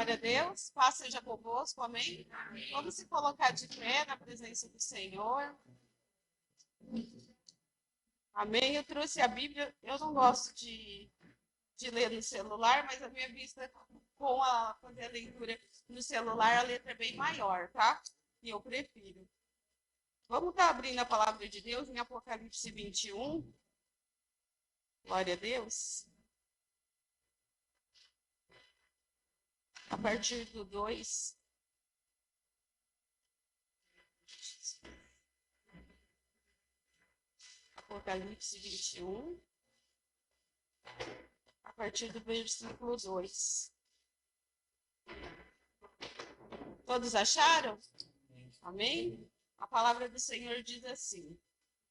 Glória a Deus. Paz seja convosco, amém? Vamos se colocar de pé na presença do Senhor. Amém? Eu trouxe a Bíblia. Eu não gosto de ler no celular, mas a minha vista com fazer a leitura no celular, a letra é bem maior, tá? E eu prefiro. Vamos estar abrindo a palavra de Deus em Apocalipse 21. Glória a Deus. A partir do 2. Apocalipse 21. A partir do versículo 2. Todos acharam? Amém? A palavra do Senhor diz assim: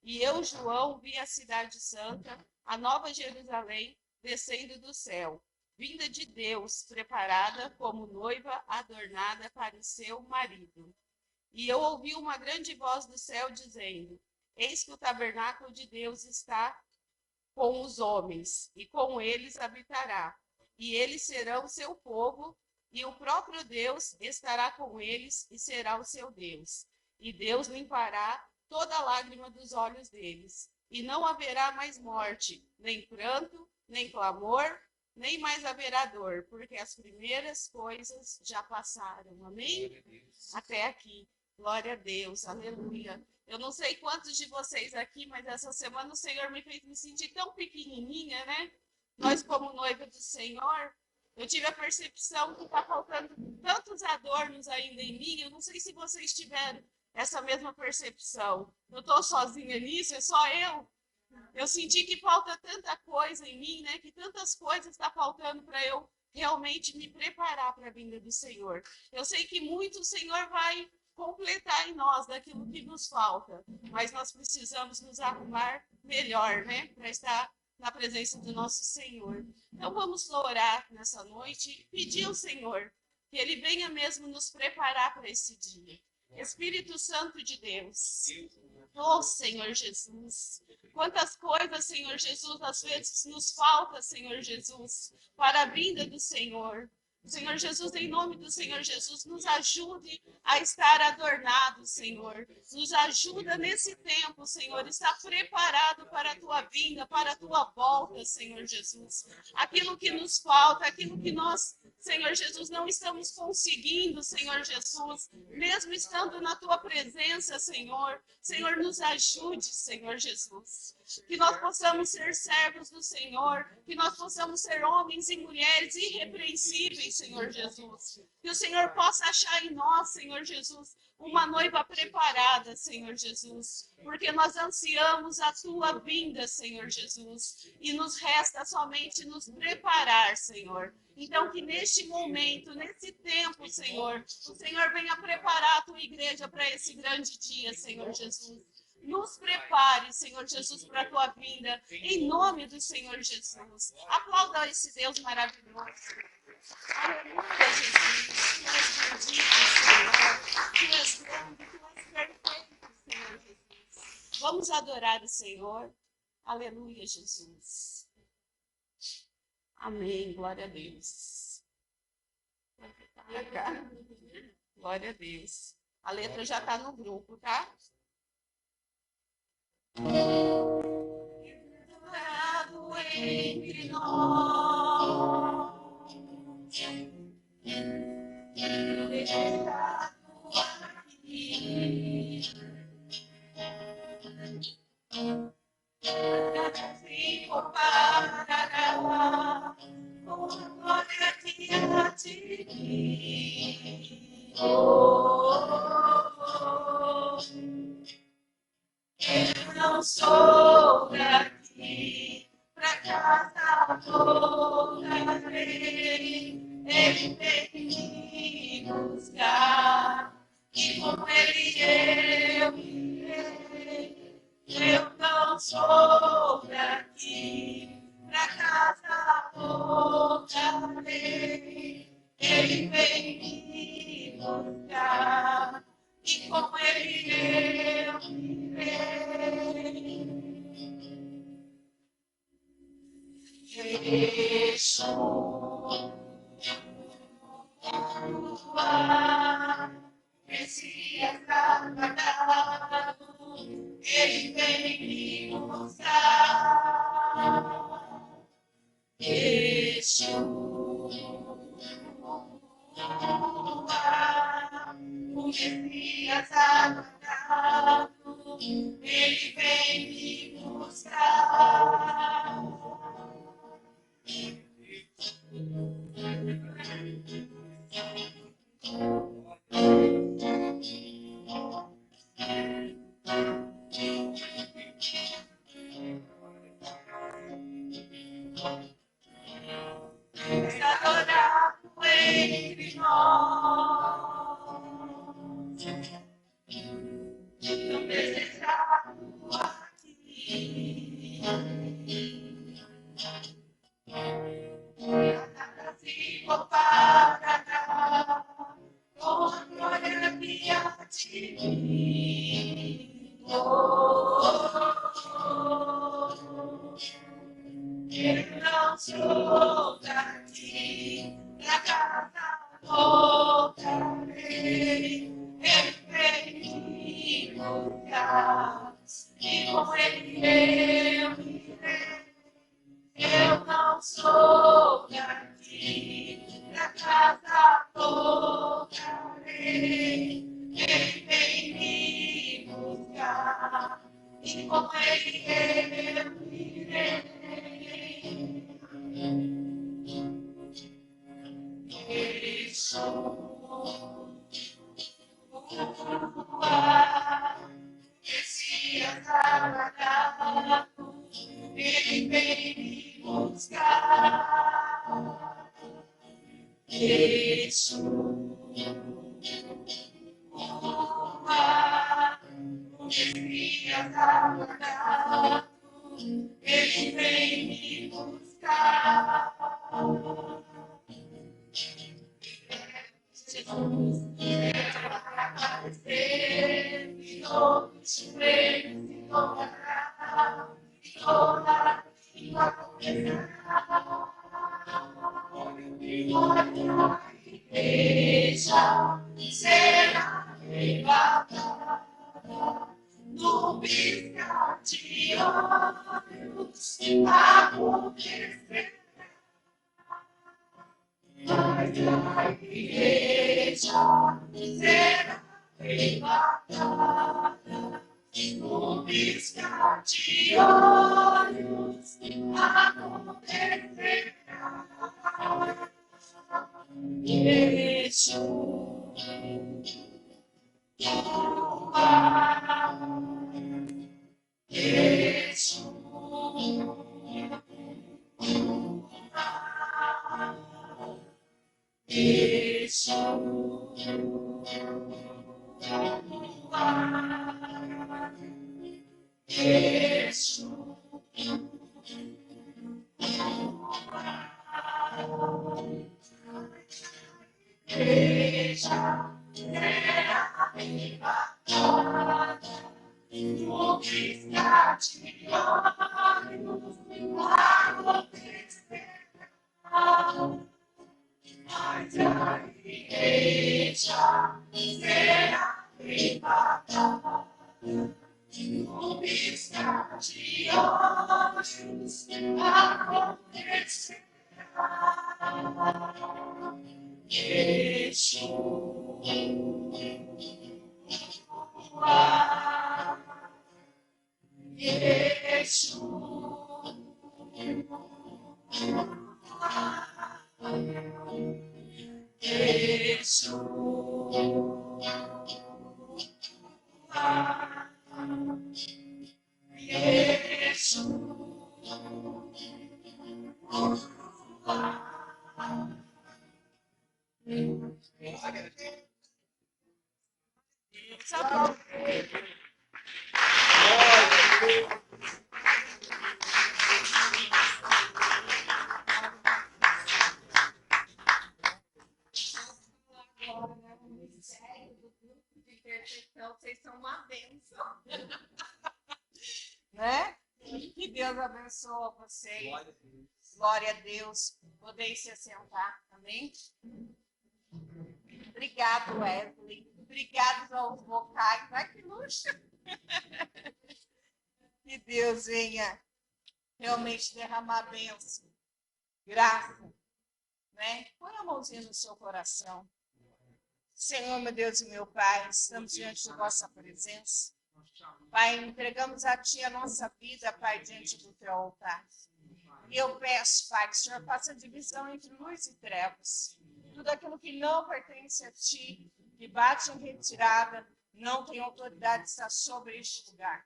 E eu, João, vi a cidade santa, a nova Jerusalém, descendo do céu, vinda de Deus, preparada como noiva adornada para o seu marido. E eu ouvi uma grande voz do céu dizendo: Eis que o tabernáculo de Deus está com os homens, e com eles habitará. E eles serão seu povo, e o próprio Deus estará com eles e será o seu Deus. E Deus limpará toda a lágrima dos olhos deles. E não haverá mais morte, nem pranto, nem clamor, nem mais haverá dor, porque as primeiras coisas já passaram. Amém? Até aqui. Glória a Deus. Aleluia. Eu não sei quantos de vocês aqui, mas essa semana o Senhor me fez me sentir tão pequenininha, né? Nós, como noiva do Senhor, eu tive a percepção que está faltando tantos adornos ainda em mim. Eu não sei se vocês tiveram essa mesma percepção. Eu estou sozinha nisso, é só eu. Eu senti que falta tanta coisa em mim, né? Que tantas coisas estão faltando para eu realmente me preparar para a vinda do Senhor. Eu sei que muito o Senhor vai completar em nós daquilo que nos falta, mas nós precisamos nos arrumar melhor, né? Para estar na presença do nosso Senhor. Então vamos orar nessa noite e pedir ao Senhor que Ele venha mesmo nos preparar para esse dia. Espírito Santo de Deus, oh Senhor Jesus, quantas coisas, Senhor Jesus, às vezes nos falta, Senhor Jesus, para a vinda do Senhor. Senhor Jesus, em nome do Senhor Jesus, nos ajude a estar adornados, Senhor. Nos ajuda nesse tempo, Senhor, estar preparado para a tua vinda, para a tua volta, Senhor Jesus. Aquilo que nos falta, aquilo que nós, Senhor Jesus, não estamos conseguindo, Senhor Jesus, mesmo estando na tua presença, Senhor. Senhor, nos ajude, Senhor Jesus. Que nós possamos ser servos do Senhor, que nós possamos ser homens e mulheres irrepreensíveis, Senhor Jesus. Que o Senhor possa achar em nós, Senhor Jesus, uma noiva preparada, Senhor Jesus. Porque nós ansiamos a tua vinda, Senhor Jesus. E nos resta somente nos preparar, Senhor. Então, que neste momento, nesse tempo, Senhor, o Senhor venha preparar a tua igreja para esse grande dia, Senhor Jesus. Nos prepare, Senhor Jesus, para a tua vinda, em nome do Senhor Jesus. Aplauda esse Deus maravilhoso. Aleluia, Jesus. Tu és bendito, Senhor. Tu és grande, tu és perfeito, Senhor Jesus. Vamos adorar o Senhor. Aleluia, Jesus. Amém. Glória a Deus. Glória a Deus. A letra já está no grupo, tá? Adorado entre nós, deixado aqui, se comparará com a glória que há de vir. Eu não sou daqui, pra casa voltarei. Ele vem me buscar, e com ele eu irei. Eu não sou daqui, pra casa voltarei. Ele vem me buscar, e com ele eu irei. Deixo Messias aguardado, ele vem me buscar. Yeshua, o Messias aguardado, ele vem me buscar. Adorado entre nós, tão desejado aqui. Nada se comparará com a glória minha divina. Eu não sou daqui, pra casa voltarei. Ele vem me buscar, e com ele eu irei. Eu não sou daqui, pra casa voltarei. Ele vem me buscar, e com ele eu irei. Messias aguardado, ele vem me buscar. Yeshua, o Messias aguardado, ele vem me buscar. Jesus, aparecer, e todos os joelhos se dobrarão, e toda língua confessará. A igreja será arrebatada no piscar de olhos, acontecerá. Mas a igreja será arrebatada no piscar de olhos, acontecerá. Yeshua, igreja será arrebatada no piscar de olhos, acontecerá. Mas a igreja será arrebatada no piscar de olhos, acontecerá. Yeshua, Yeshua, vocês são uma bênção. Né? Que Deus abençoe vocês. Glória a Deus. Podeis se assentar, amém? Obrigado, Wesley. Obrigado aos vocais. Ai, que luxo. Que Deus venha realmente derramar bênção, graça, né? Põe a mãozinha no seu coração. Senhor, meu Deus e meu Pai, estamos diante de vossa presença. Pai, entregamos a Ti a nossa vida, Pai, diante do Teu altar. E eu peço, Pai, que o Senhor faça divisão entre luz e trevas. Tudo aquilo que não pertence a Ti, que bate em retirada, não tem autoridade de estar sobre este lugar.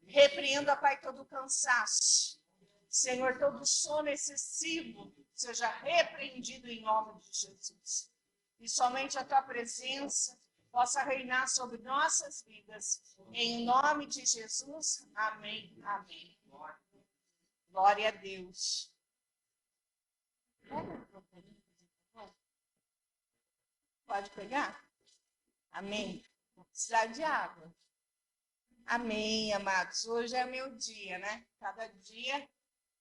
Repreenda, Pai, todo o cansaço. Senhor, todo sono excessivo seja repreendido em nome de Jesus. E somente a Tua presença possa reinar sobre nossas vidas. Em nome de Jesus, amém, amém. Glória a Deus. Pode pegar? Amém. Vou precisar de água. Amém, amados. Hoje é meu dia, né? Cada dia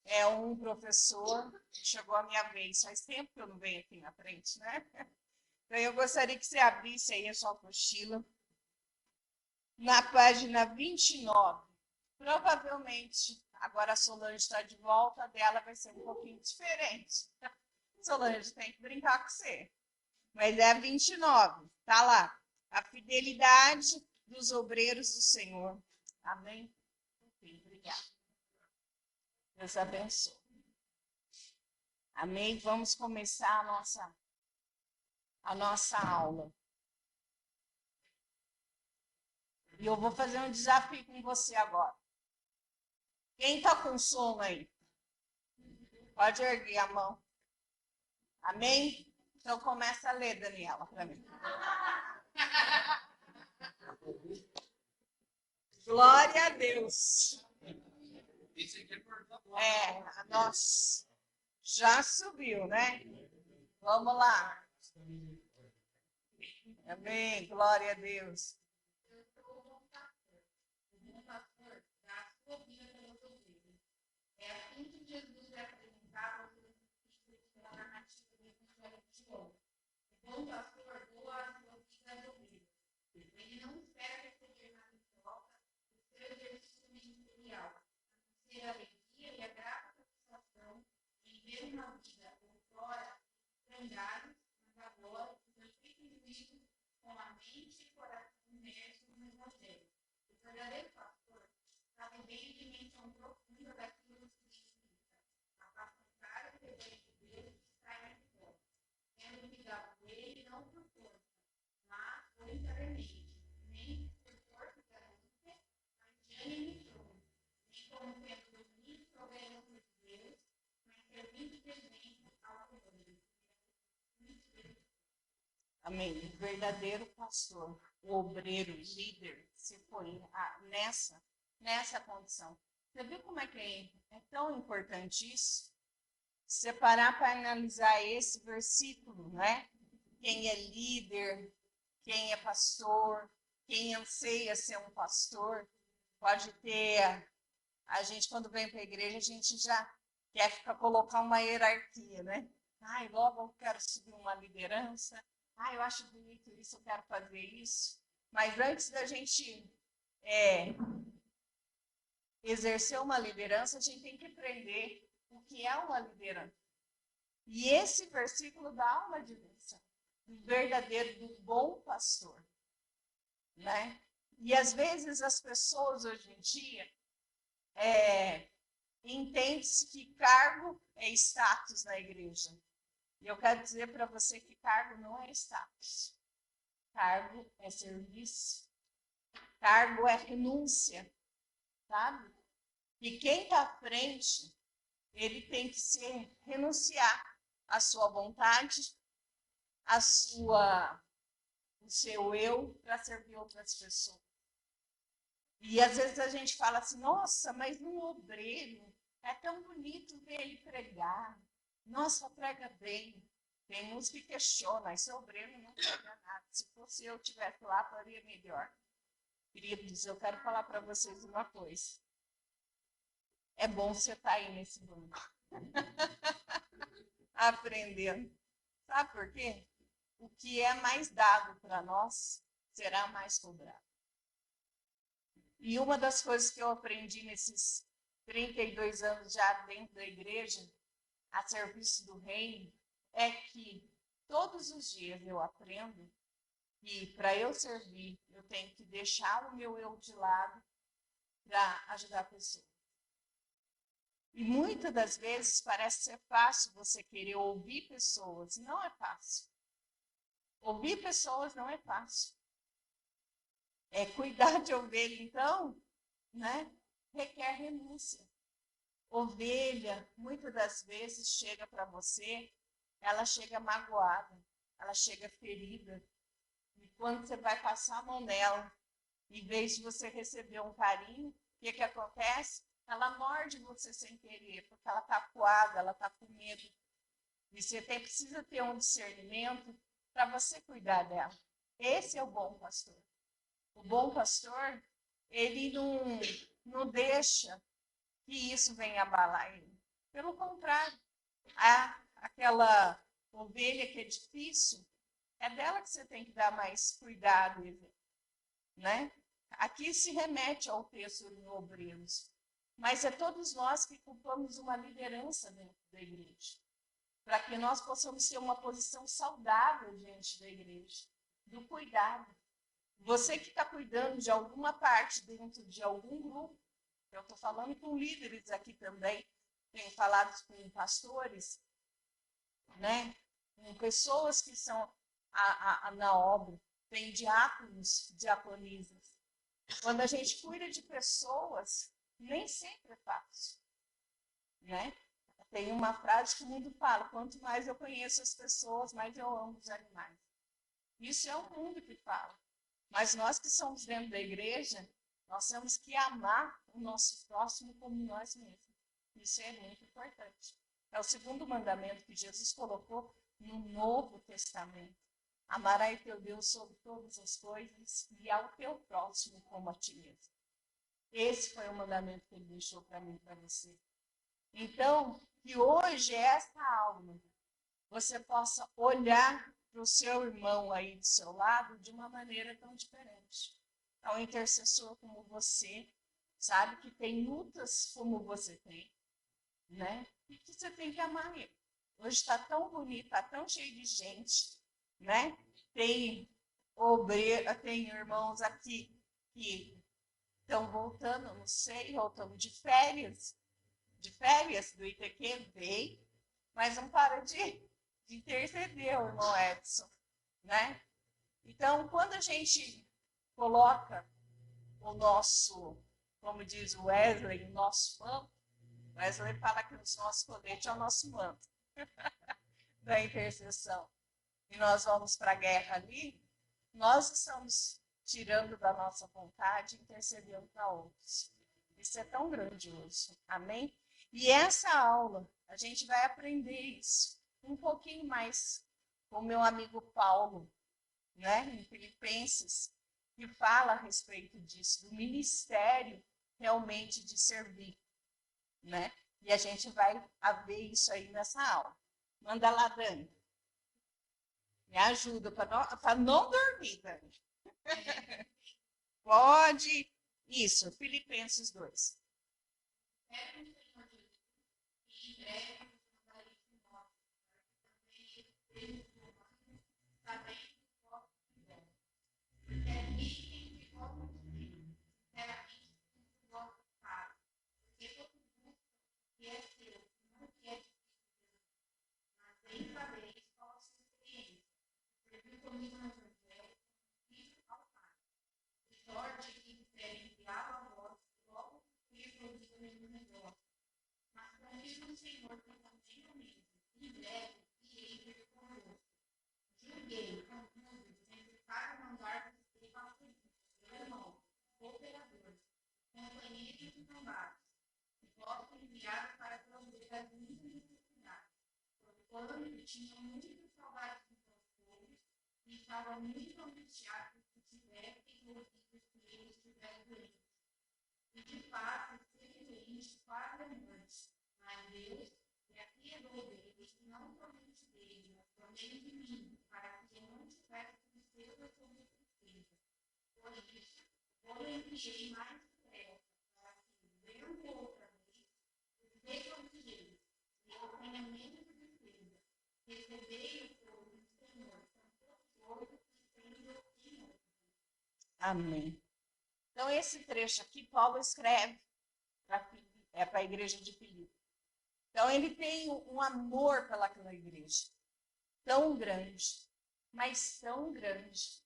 é um professor. Chegou a minha vez. Faz tempo que eu não venho aqui na frente, né? Então, eu gostaria que você abrisse aí a sua apostila. Na página 29. Provavelmente, agora a Solange está de volta, a dela vai ser um pouquinho diferente. Solange, tem que brincar com você. Mas é a 29. Tá lá. A fidelidade dos obreiros do Senhor. Amém? Obrigada. Deus abençoe. Amém? Vamos começar a nossa aula. E eu vou fazer um desafio com você agora. Quem está com sono aí? Pode erguer a mão. Amém? Então começa a ler, Daniela, para mim. Glória a Deus. Nossa, já subiu, né? Vamos lá. Amém, glória a Deus. É assim que Jesus é apresentado na narrativa do Evangelho de João. O bom pastor doa a sua vida às ovelhas. Ele não espera receber nada em troca do seu exercício ministerial, a ser a alegria e a grata satisfação em ver uma vida outrora estranhados, mas agora foi retribuído com a mente e coração imersos no Evangelho. O verdadeiro pastor sabe bem a dimensão profunda daquilo que significa apacentar o rebanho de Deus que está em fora, sendo ligado dele não por força, mas voluntariamente, nem por força da luta, mas de ânimo e trono, nem como sendo domínio soberano por Deus, mas servindo de exemplo ao rebanho. Amém. O verdadeiro pastor, o obreiro, o líder, se põe nessa condição. Você viu como é que é tão importante isso? Separar para analisar esse versículo, né? Quem é líder, quem é pastor, quem anseia ser um pastor, pode ter. A gente, quando vem para a igreja, a gente já quer colocar uma hierarquia, né? Ai, logo eu quero subir uma liderança. Ai, eu acho bonito isso, eu quero fazer isso. Mas antes da gente exercer uma liderança, a gente tem que aprender o que é uma liderança. E esse versículo dá uma dimensão do verdadeiro, do bom pastor, né? E às vezes as pessoas hoje em dia entendem-se que cargo é status na igreja. E eu quero dizer para você que cargo não é status. Cargo é serviço. Cargo é renúncia, sabe? E quem está à frente, ele tem que renunciar à sua vontade, o seu eu, para servir outras pessoas. E às vezes a gente fala assim, nossa, mas um obreiro, é tão bonito ver ele pregar. Nossa, prega bem. Tem uns que questionam, esse obreiro não prega nada. Se fosse eu estivesse lá, faria melhor. Queridos, eu quero falar para vocês uma coisa. É bom você estar aí nesse banco. Aprendendo. Sabe por quê? o que é mais dado para nós será mais cobrado. E uma das coisas que eu aprendi nesses 32 anos já dentro da igreja, a serviço do reino, é que todos os dias eu aprendo que para eu servir, eu tenho que deixar o meu eu de lado para ajudar a pessoa. E muitas das vezes parece ser fácil você querer ouvir pessoas. Não é fácil. Ouvir pessoas não é fácil. Cuidar de ovelha, então, né, requer renúncia. Ovelha, muitas das vezes, chega para você, ela chega magoada, ela chega ferida. E quando você vai passar a mão nela, em vez de você receber um carinho, o que acontece? Ela morde você sem querer, porque ela está acuada, ela está com medo. E você precisa ter um discernimento para você cuidar dela. Esse é o bom pastor. O bom pastor, ele não deixa que isso venha abalar ele. Pelo contrário, aquela ovelha que é difícil, é dela que você tem que dar mais cuidado, né? Aqui se remete ao texto em Obreiros, mas é todos nós que ocupamos uma liderança dentro da igreja, para que nós possamos ter uma posição saudável diante da igreja, do cuidado. Você que está cuidando de alguma parte dentro de algum grupo, eu estou falando com líderes aqui também, tenho falado com pastores, né? Com pessoas que são na obra, tem diáconos, diaconisas. Quando a gente cuida de pessoas, nem sempre é fácil, né? Tem uma frase que o mundo fala: quanto mais eu conheço as pessoas, mais eu amo os animais. Isso é o mundo que fala. Mas nós que somos dentro da igreja, nós temos que amar o nosso próximo como nós mesmos. Isso é muito importante. É o segundo mandamento que Jesus colocou no Novo Testamento. Amarás teu Deus sobre todas as coisas e ao teu próximo como a ti mesmo. Esse foi o mandamento que ele deixou para mim e para você. Então, que hoje, essa aula, você possa olhar para o seu irmão aí do seu lado de uma maneira tão diferente. É um intercessor como você, sabe, que tem lutas como você tem, né? E que você tem que amar ele. Hoje está tão bonito, está tão cheio de gente, né? Tem irmãos aqui que estão voltando, não sei, ou estão de férias do ITQ, veio, mas não para de interceder o irmão Edson, né? Então, quando a gente coloca o nosso, como diz o Wesley, o nosso manto, o Wesley fala que o nosso colete é o nosso manto da intercessão, e nós vamos para a guerra ali, nós estamos tirando da nossa vontade e intercedendo para outros. Isso é tão grandioso, amém? E essa aula, a gente vai aprender isso um pouquinho mais com o meu amigo Paulo, né, em Filipenses, que fala a respeito disso, do ministério realmente de servir, né? E a gente vai ver isso aí nessa aula. Manda lá, Dani. Me ajuda para não dormir, Dani. Pode. Isso, Filipenses 2. Tinha muito saudade dos pastores e estava muito angustiado se tivessem ouvido que eles estiverem doentes. E de fato, felizmente, quase a morte. Mas Deus, que aqui é deles, não somente dele, mas também de mim, para que eu enviei mais depressa para que, vendo outra vez, reconhecei, e eu tenha menos defesa, recebei o povo do Senhor, com todo e tendo imo. Amém. Então, esse trecho aqui, Paulo escreve para a igreja de Filipe. Então, ele tem um amor pelaquela igreja tão grande, mas tão grande,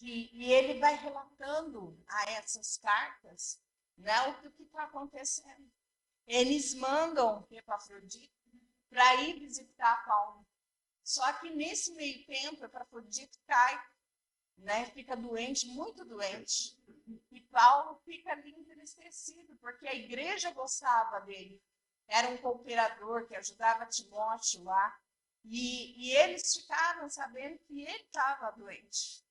e ele vai relatando a essas cartas, né, o que está acontecendo. Eles mandam Epafrodito para ir visitar Paulo. Só que nesse meio tempo, Epafrodito cai, né, fica doente, muito doente. E Paulo fica ali entristecido, porque a igreja gostava dele. Era um cooperador que ajudava Timóteo lá. E eles ficaram sabendo que ele estava doente.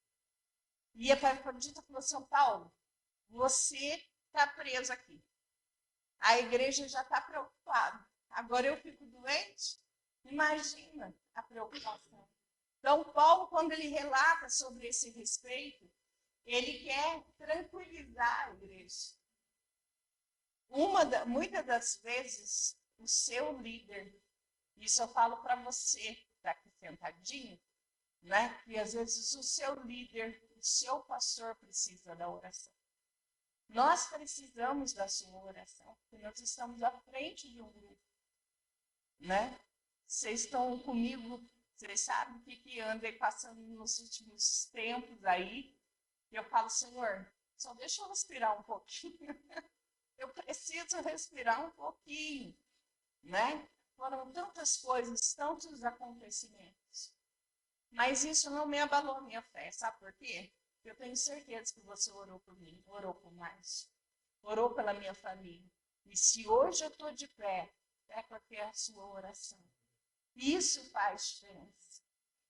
E a Epafrodito falou assim: Paulo, você está preso aqui. A igreja já está preocupada. Agora eu fico doente? Imagina a preocupação. Então, Paulo, quando ele relata sobre esse respeito, ele quer tranquilizar a igreja. Muitas das vezes, o seu líder, isso eu falo para você, que está aqui sentadinho, né? E às vezes o seu líder, o seu pastor precisa da oração. Nós precisamos da sua oração, porque nós estamos à frente de um grupo, né? Vocês estão comigo, vocês sabem o que andei passando nos últimos tempos aí. E eu falo: Senhor, só deixa eu respirar um pouquinho. Eu preciso respirar um pouquinho, né? Foram tantas coisas, tantos acontecimentos. Mas isso não me abalou a minha fé, sabe por quê? Eu tenho certeza que você orou por mim, orou por mais, orou pela minha família. E se hoje eu estou de pé, é porque é a sua oração. Isso faz diferença.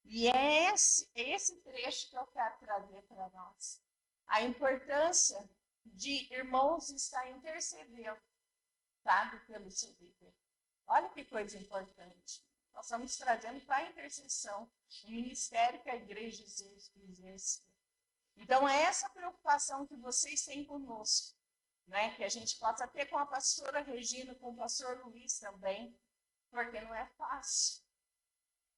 E é esse trecho que eu quero trazer para nós. A importância de irmãos estar intercedendo, sabe, pelo seu líder. Olha que coisa importante. Nós estamos trazendo para a intercessão o ministério que a igreja exerce. Então, é essa preocupação que vocês têm conosco, né? Que a gente possa ter com a pastora Regina, com o pastor Luiz também, porque não é fácil.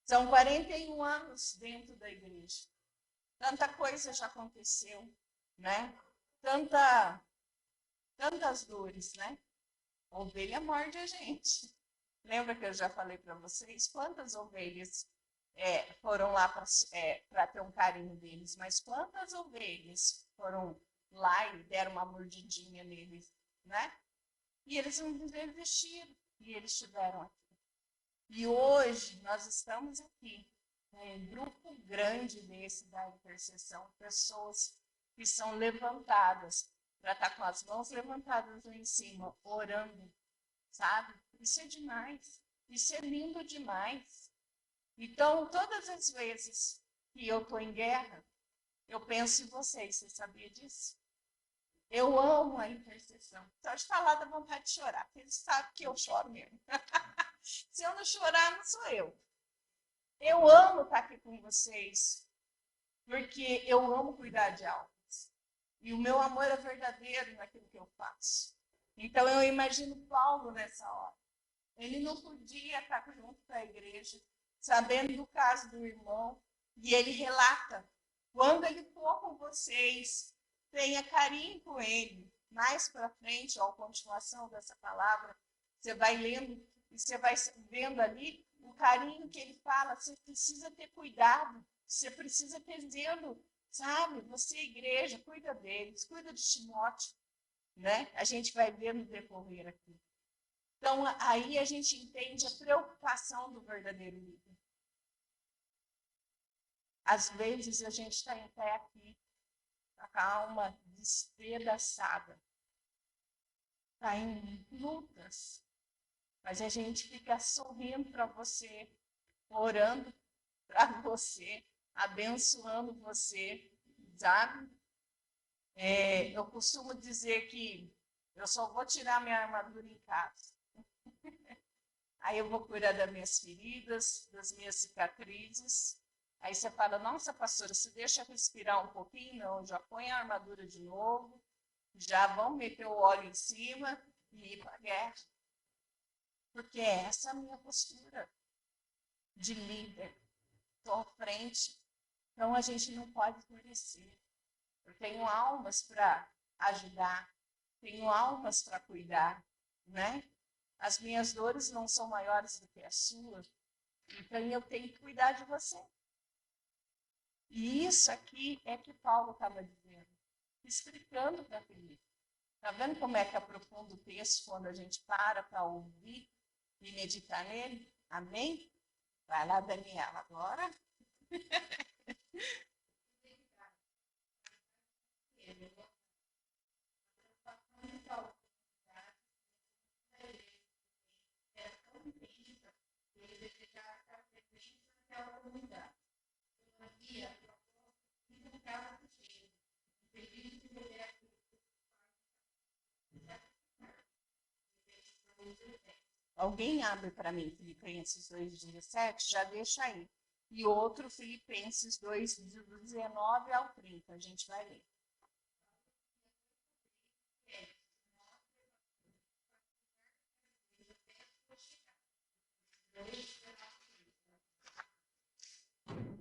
São 41 anos dentro da igreja. Tanta coisa já aconteceu, né? Tantas dores, né? A ovelha morde a gente. Lembra que eu já falei para vocês quantas ovelhas foram lá para ter um carinho deles, mas quantas ovelhas foram lá e deram uma mordidinha neles, né? E eles não desistiram, e eles estiveram aqui. E hoje nós estamos aqui, um grupo grande desse da intercessão, pessoas que são levantadas, para estar com as mãos levantadas lá em cima, orando, sabe? Isso é demais, isso é lindo demais. Então, todas as vezes que eu estou em guerra, eu penso em vocês, você sabia disso? Eu amo a intercessão. Só de falar dá vontade de chorar, porque eles sabem que eu choro mesmo. Se eu não chorar, não sou eu. Eu amo estar aqui com vocês, porque eu amo cuidar de almas. E o meu amor é verdadeiro naquilo que eu faço. Então, eu imagino Paulo nessa hora. Ele não podia estar junto com a igreja, sabendo do caso do irmão, e ele relata: quando ele for com vocês, tenha carinho com ele. Mais para frente, a continuação dessa palavra, você vai lendo e você vai vendo ali o carinho que ele fala. Você precisa ter cuidado, você precisa ter zelo, sabe? Você, igreja, cuida deles, cuida de Timóteo, né? A gente vai ver no decorrer aqui. Então, aí a gente entende a preocupação do verdadeiro líder. Às vezes a gente está em pé aqui, com a alma despedaçada, está em lutas, mas a gente fica sorrindo para você, orando para você, abençoando você, sabe? Eu costumo dizer que eu só vou tirar minha armadura em casa. Aí eu vou cuidar das minhas feridas, das minhas cicatrizes. Aí você fala: nossa, pastora, você deixa respirar um pouquinho? Não, já põe a armadura de novo já vão meter o óleo em cima e ir para a guerra. Porque essa é a minha postura de líder. Estou à frente. Então, a gente não pode esmorecer. Eu tenho almas para ajudar. Tenho almas para cuidar, né? As minhas dores não são maiores do que as suas. Então, eu tenho que cuidar de você. E isso aqui é que Paulo estava dizendo, explicando para Felipe. Está vendo como é que aprofunda o texto quando a gente para ouvir e meditar nele? Amém? Vai lá, Daniela, agora. Alguém abre para mim Filipenses 2,17, já deixa aí. E outro, Filipenses 2, do 19 ao 30. A gente vai ler.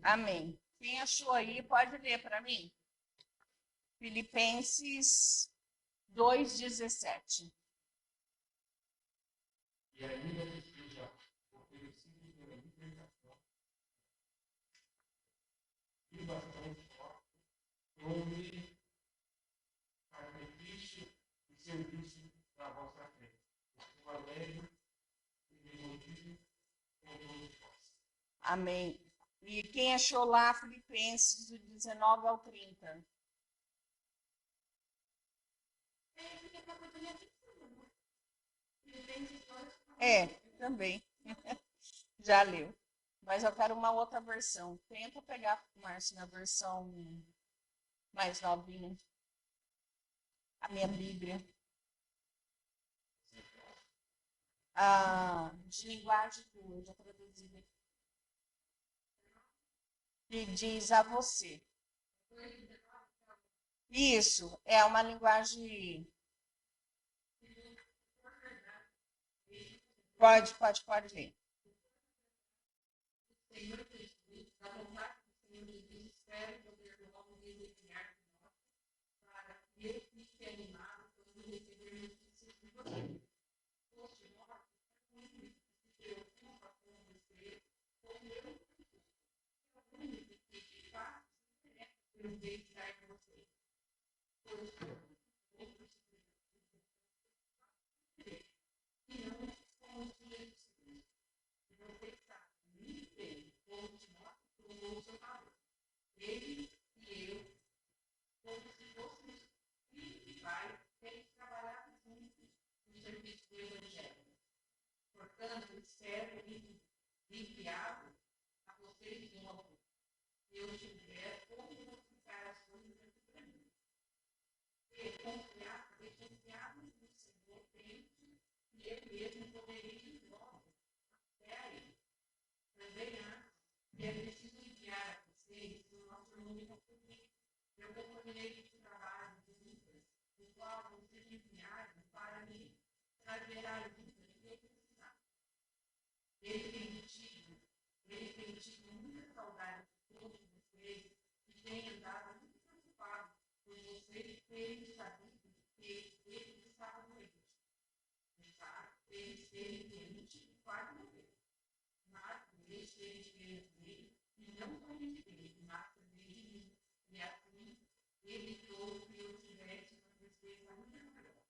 Amém. Quem achou aí, pode ler para mim. Filipenses 2,17. E ainda que seja oferecido pela libertação e bastante forte, tome sacrifício e serviço na vossa fé. Estou alegre e me motive com todos vós. Amém. E quem achou lá Filipenses do 19 ao 30? É, também. Já leu. Mas eu quero uma outra versão. Tenta pegar, Márcio, na versão mais novinha. A minha Bíblia. De linguagem tua, já traduzida. Que diz a você. Isso, é uma linguagem. Pode ler. Senhor Jesus, da vontade do Senhor Jesus, espero poder logo desempenhar para que eu fique animado quando receber notícias de você. Foste morto, muito se preocupa com você, como eu único que faço eu devo estar com você. Pois outros e não como os dias de você sabe, muito bem, como te mostro como o seu valor. Ele e eu, como se fôssemos filhos e pais, temos trabalhado juntos no serviço do Evangelho. Portanto, espero enviá-lo a vocês de novo. Se eu tiver como modificar as coisas aqui para mim. E confiado no Senhor, crente, que eu mesmo poderia ir logo até aí. Também acho que é preciso enviar a vocês o nosso único público. Eu companheiro de trabalho de Lucas, o qual vocês enviaram para me trazer a ajuda que eu precisava. Ele tem tido muita saudade de todos vocês e tem andado muito preocupado por vocês terem sabido que eles estavam doentes. De fato, eles têm doente quase morrer. Mas eles têm nele e não somente dele, mas também de mim. E assim, ele trouxe que eu tivesse uma tristeza ainda maior.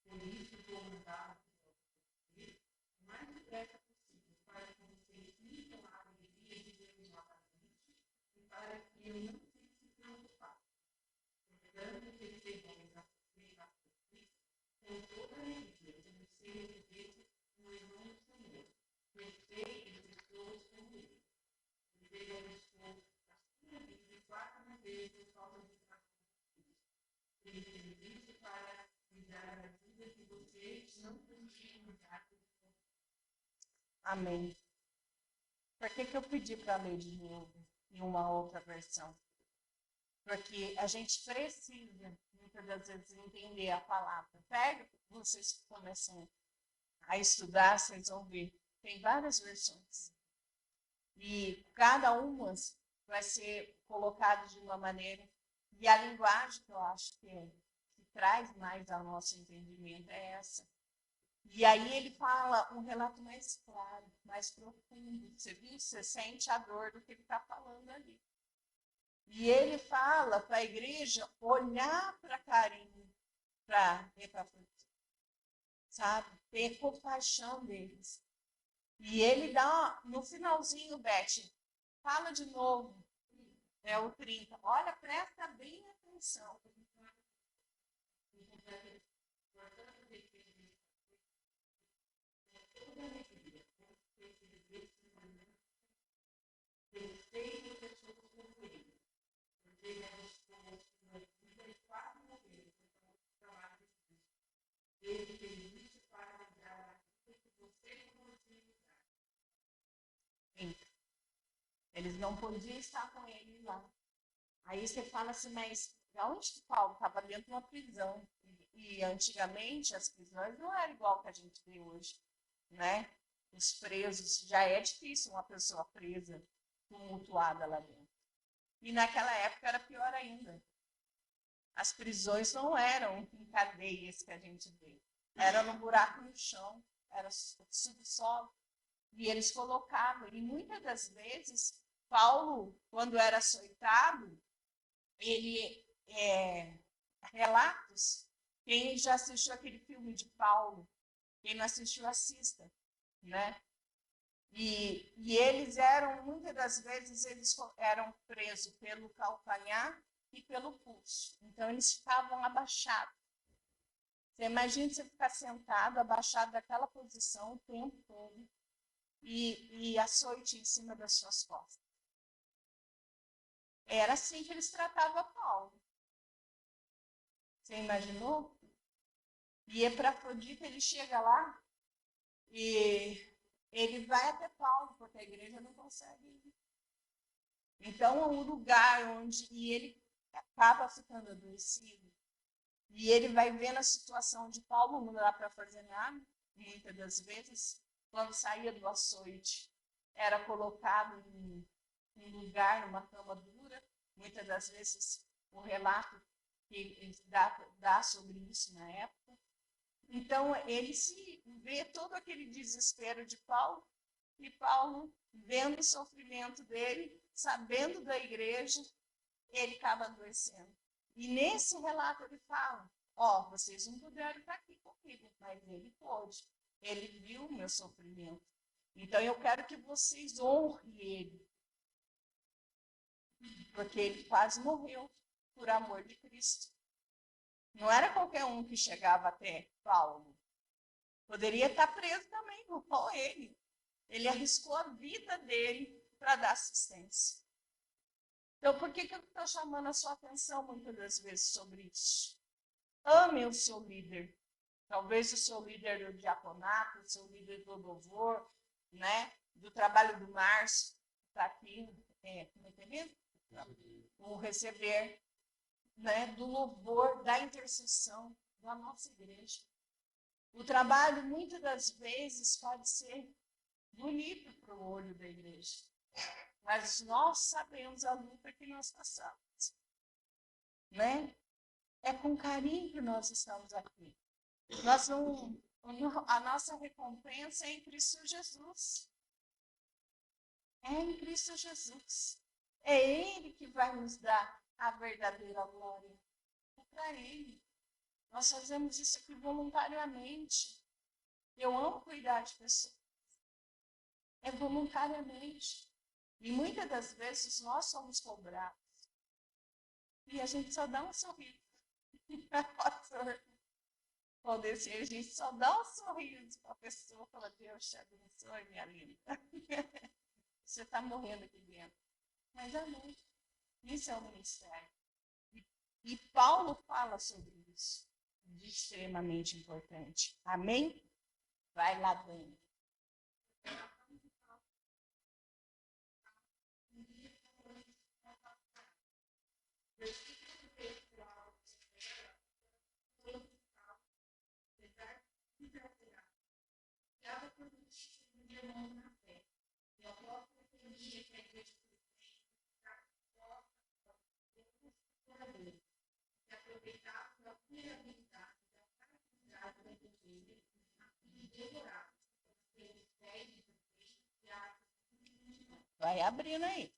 Por isso, vou mandar o mais depressa possível para que vocês sintam a alegria de Deus novamente e para que eu não fique preocupado. Portanto, recebamos a vocês com toda a alegria, como se eu vivesse um irmão do Senhor. Respeite as pessoas como ele. Ele arriscou a sua vida 4 vezes por causa do trabalho. Ele fez isso para me dar a vida que vocês não podiam dar. Amém. Por que eu pedi para ler de novo em uma outra versão? Porque a gente precisa, muitas das vezes, entender a palavra. Pega, vocês que começam a estudar, vocês vão ver. Tem várias versões. E cada uma vai ser colocada de uma maneira. E a linguagem que eu acho que traz mais ao nosso entendimento é essa. E aí ele fala um relato mais claro, mais profundo. Você viu? Você sente a dor do que ele está falando ali. E ele fala para a igreja olhar para Carinho, para Epafrodito, sabe? Ter compaixão deles. E ele dá, no finalzinho, Beth, fala de novo, o 30. Olha, presta bem atenção. Eles não podiam estar com ele lá. Aí você fala assim, mas de onde que Paulo estava dentro de uma prisão? E antigamente as prisões não eram igual que a gente vê hoje, né? Os presos, já é difícil uma pessoa presa, tumultuada lá dentro. E naquela época era pior ainda. As prisões não eram em cadeias que a gente vê. Era no buraco no chão, era subsolo. E eles colocavam, e muitas das vezes, Paulo, quando era açoitado, ele, relatos, quem já assistiu aquele filme de Paulo, quem não assistiu, assista, né? E eles eram, muitas das vezes, eles eram presos pelo calcanhar e pelo pulso. Então, eles ficavam abaixados. Você imagina você ficar sentado, abaixado daquela posição o tempo todo e açoite em cima das suas costas. Era assim que eles tratavam Paulo. Você imaginou? E Epafrodito, ele chega lá e ele vai até Paulo, porque a igreja não consegue ir. Então, o lugar onde ele acaba ficando adoecido, e ele vai vendo a situação de Paulo, não dá para fazer nada, muitas das vezes, quando saía do açoite, era colocado em um lugar, numa cama dura, muitas das vezes o relato que ele dá sobre isso na época. Então, ele se vê todo aquele desespero de Paulo, e Paulo, vendo o sofrimento dele, sabendo da igreja, ele acaba adoecendo. E nesse relato ele fala, vocês não puderam estar aqui comigo, mas ele pôde. Ele viu o meu sofrimento. Então, eu quero que vocês honrem ele. Porque ele quase morreu por amor de Cristo. Não era qualquer um que chegava até Paulo. Poderia estar preso também, igual ele. Ele arriscou a vida dele para dar assistência. Então, por que eu estou chamando a sua atenção muitas das vezes sobre isso? Ame o seu líder. Talvez o seu líder do diaconato, o seu líder do louvor, né? Do trabalho do Márcio, está aqui, como é que é mesmo? O receber, né? Do louvor, da intercessão da nossa igreja. O trabalho, muitas das vezes, pode ser bonito para o olho da igreja. Mas nós sabemos a luta que nós passamos. Né? É com carinho que nós estamos aqui. A nossa recompensa é em Cristo Jesus. É em Cristo Jesus. É Ele que vai nos dar a verdadeira glória. É para Ele. Nós fazemos isso aqui voluntariamente. Eu amo cuidar de pessoas. É voluntariamente. E muitas das vezes nós somos cobrados. E a gente só dá um sorriso. Valdeci, a gente só dá um sorriso para a pessoa e fala, Deus te abençoe, minha linda. Você está morrendo aqui dentro. Mas amém. Isso é o ministério. E Paulo fala sobre isso. De extremamente importante. Amém? Vai lá dentro. vulnerabilidade da fragilidade da igreja a fim de devorar pelos pés de Cristo e a Vai abrindo aí.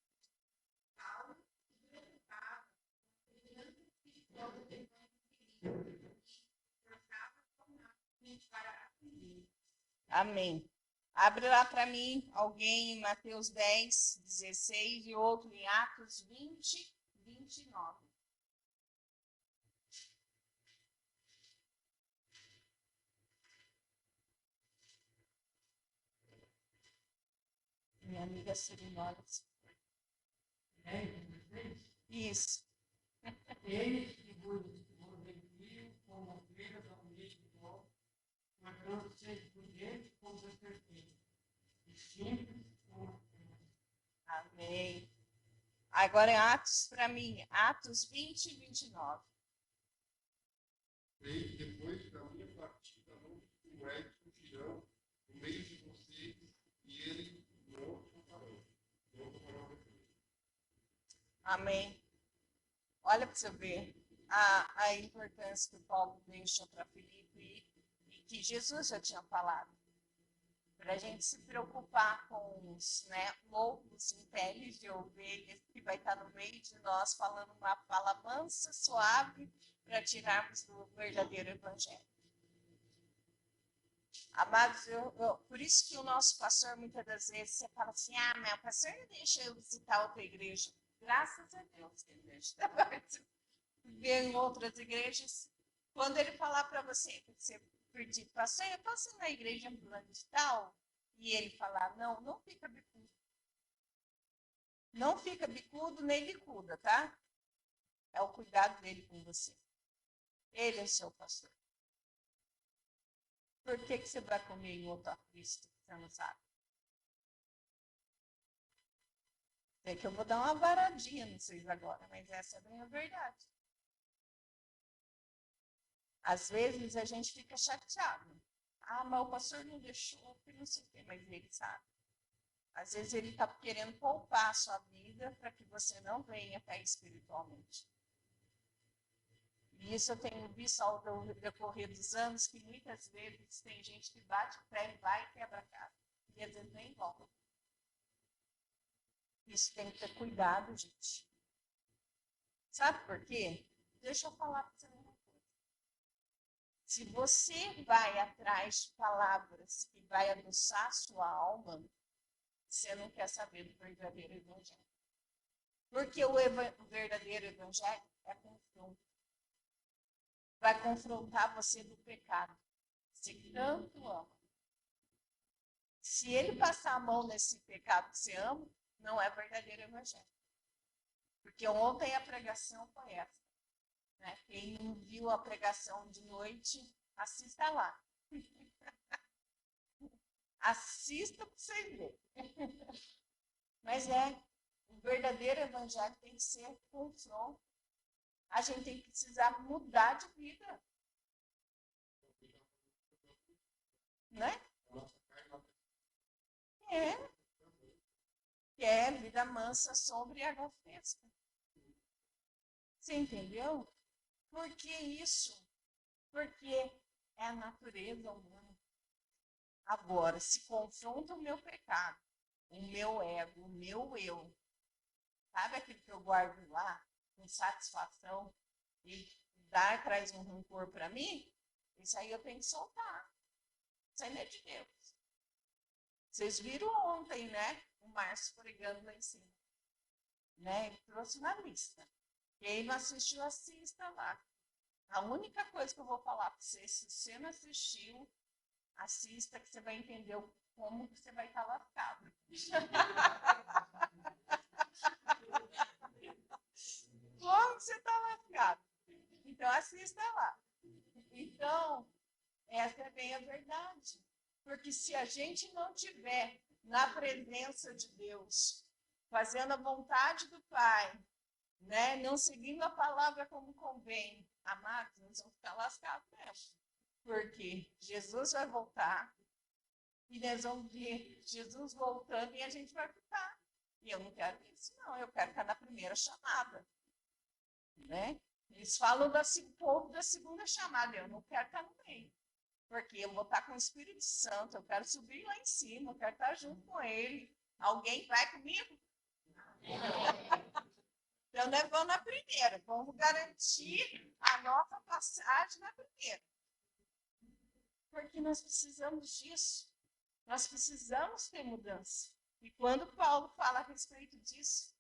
Paulo se preocupava com a segurança espiritual dos irmãos queridos e tratava com para atender. Amém. Abre lá para mim, alguém em Mateus 10, 16 e outro em Atos 20, 29. Minha amiga Sirinora. Isso. Eles que vos enviam como ovelhas ao meio do povo, marcando seja prudentes como a serpente, e simples como a pedra. Amém. Agora em Atos para mim, Atos 20 e 29. Depois da minha partida, não descobrirão surgirão no meio de vocês, e ele não tocarão. Não tocarão depois. Amém. Olha para você ver a importância que o Paulo deixa para Filipe e que Jesus já tinha falado. Para a gente se preocupar com os loucos em peles de ovelhas que vai estar no meio de nós falando uma fala mansa, suave, para tirarmos do verdadeiro evangelho. Amados, por isso que o nosso pastor, muitas das vezes, você fala assim, meu pastor não deixa eu visitar outra igreja. Graças a Deus que ele deixa ver em outras igrejas. Quando ele falar para você, você pedir, pastor, eu posso ir na igreja fulana de tal? E ele falar, não fica bicudo. Não fica bicudo nem bicuda, tá? É o cuidado dele com você. Ele é seu pastor. Por que você vai comer em outro Cristo? Você não sabe. É que eu vou dar uma varadinha em vocês agora, mas essa é bem a verdade. Às vezes a gente fica chateado. Mas o pastor não deixou, não sei o quê, mas ele sabe. Às vezes ele está querendo poupar a sua vida para que você não venha cair espiritualmente. E isso eu tenho visto ao decorrer dos anos, que muitas vezes tem gente que bate o pé e vai e quebra a cara. E às vezes nem volta. Isso tem que ter cuidado, gente. Sabe por quê? Deixa eu falar para você uma coisa. Se você vai atrás de palavras que vai adoçar a sua alma, você não quer saber do verdadeiro evangelho. Porque o verdadeiro evangelho é confronto. Vai confrontar você do pecado. Você tanto ama. Se ele passar a mão nesse pecado que você ama, não é verdadeiro evangelho. Porque ontem a pregação foi essa. Né? Quem não viu a pregação de noite, assista lá. Assista para vocês verem. Mas o verdadeiro evangelho tem que ser confronto. A gente tem que precisar mudar de vida. Né? É vida mansa, sombra e água fresca. Você entendeu? Por que isso? Porque é a natureza humana. Agora, se confronta o meu pecado, o meu ego, o meu eu, sabe aquilo que eu guardo lá, com satisfação, e traz um rancor para mim? Isso aí eu tenho que soltar. Isso aí não é de Deus. Vocês viram ontem, né? O Márcio pregando lá em cima. Né? Ele trouxe uma lista. Quem não assistiu, assista lá. A única coisa que eu vou falar para você, se você não assistiu, assista que você vai entender como que você vai estar lascado. Como você está lascado? Então, assista lá. Então, essa é bem a verdade. Porque se a gente não tiver na presença de Deus, fazendo a vontade do Pai, né, não seguindo a palavra como convém, amados, nós vamos ficar lascados mesmo. Porque Jesus vai voltar e nós vamos ver Jesus voltando e a gente vai ficar. E eu não quero isso, não. Eu quero estar na primeira chamada. Né? Eles falam do povo da segunda chamada. Eu não quero estar no meio. Porque eu vou estar com o Espírito Santo. Eu quero subir lá em cima. Eu quero estar junto com ele. Alguém vai comigo? Então, nós vamos na primeira. Vamos garantir a nossa passagem na primeira. Porque nós precisamos disso. Nós precisamos ter mudança. E quando Paulo fala a respeito disso,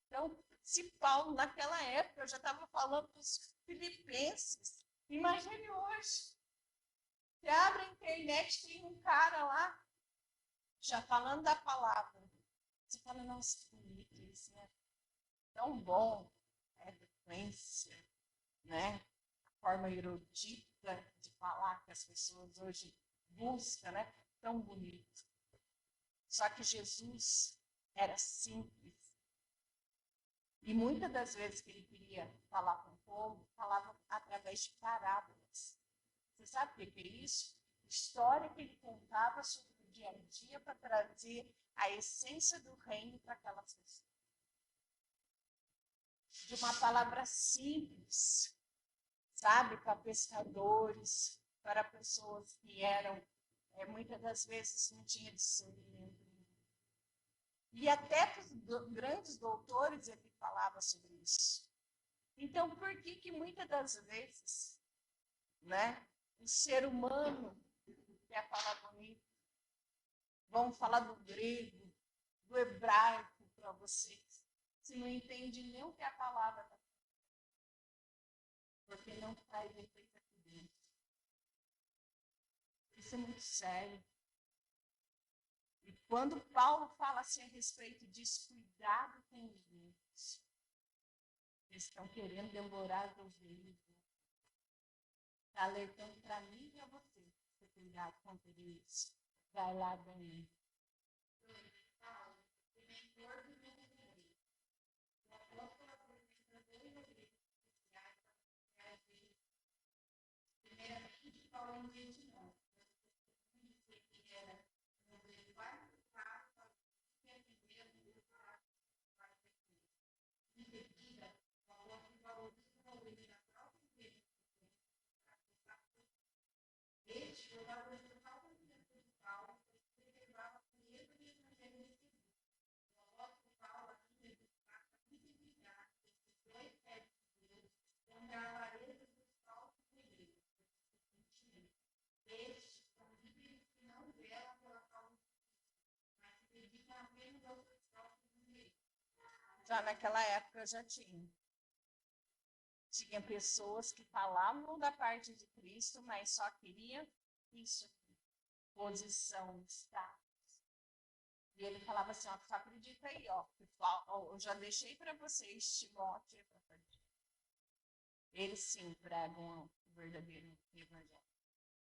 então, se Paulo, naquela época, já estava falando dos filipenses, imagine hoje. Você abre a internet, tem um cara lá, já falando da palavra. Você fala, nossa, que bonito isso, né? Tão bom, a eloquência, né? A forma erudita de falar que as pessoas hoje buscam, né? Tão bonito. Só que Jesus era simples. E muitas das vezes que ele queria falar com o povo, falava através de parábolas. Você sabe o que é isso? História que ele contava sobre o dia a dia para trazer a essência do reino para aquelas pessoas. De uma palavra simples, sabe? Para pescadores, para pessoas que eram, muitas das vezes, não tinha discernimento. E até para os grandes doutores ele falava sobre isso. Então, por que muitas das vezes, né, o ser humano quer falar bonito? Vamos falar do grego, do hebraico para vocês. Se não entende nem o que a palavra está falando. Porque não faz efeito aqui dentro. Isso é muito sério. E quando Paulo fala assim a respeito disso, cuidado com os ventos. Eles estão querendo devorar as ovelhas. Está alertando para mim e para você. Você cuidado com tudo isso. Vai lá, Dani. Primeiramente, Paulo em 29. Que era no quarto passo, que é primeiro em seguida, Paulo falou desenvolver na própria igreja. Este jogava o total conhecimento de Paulo, que preservava a pureza do evangelho recebido. O apóstolo Paulo aqui destaca a visibilidade desses dois pés de Deus contra a avareza dos falsos segredos. Estes são líderes que não velam pela causa de Cristo, mas se dedicam apenas aos seus próprios direitos. Já naquela época já tinha. Tinha pessoas que falavam da parte de Cristo, mas só queriam isso aqui. Posição, status. E ele falava assim, ó, só acredita aí, ó. Eu já deixei para vocês, Timóteo, para partir. Eles sim pregam o verdadeiro evangelho.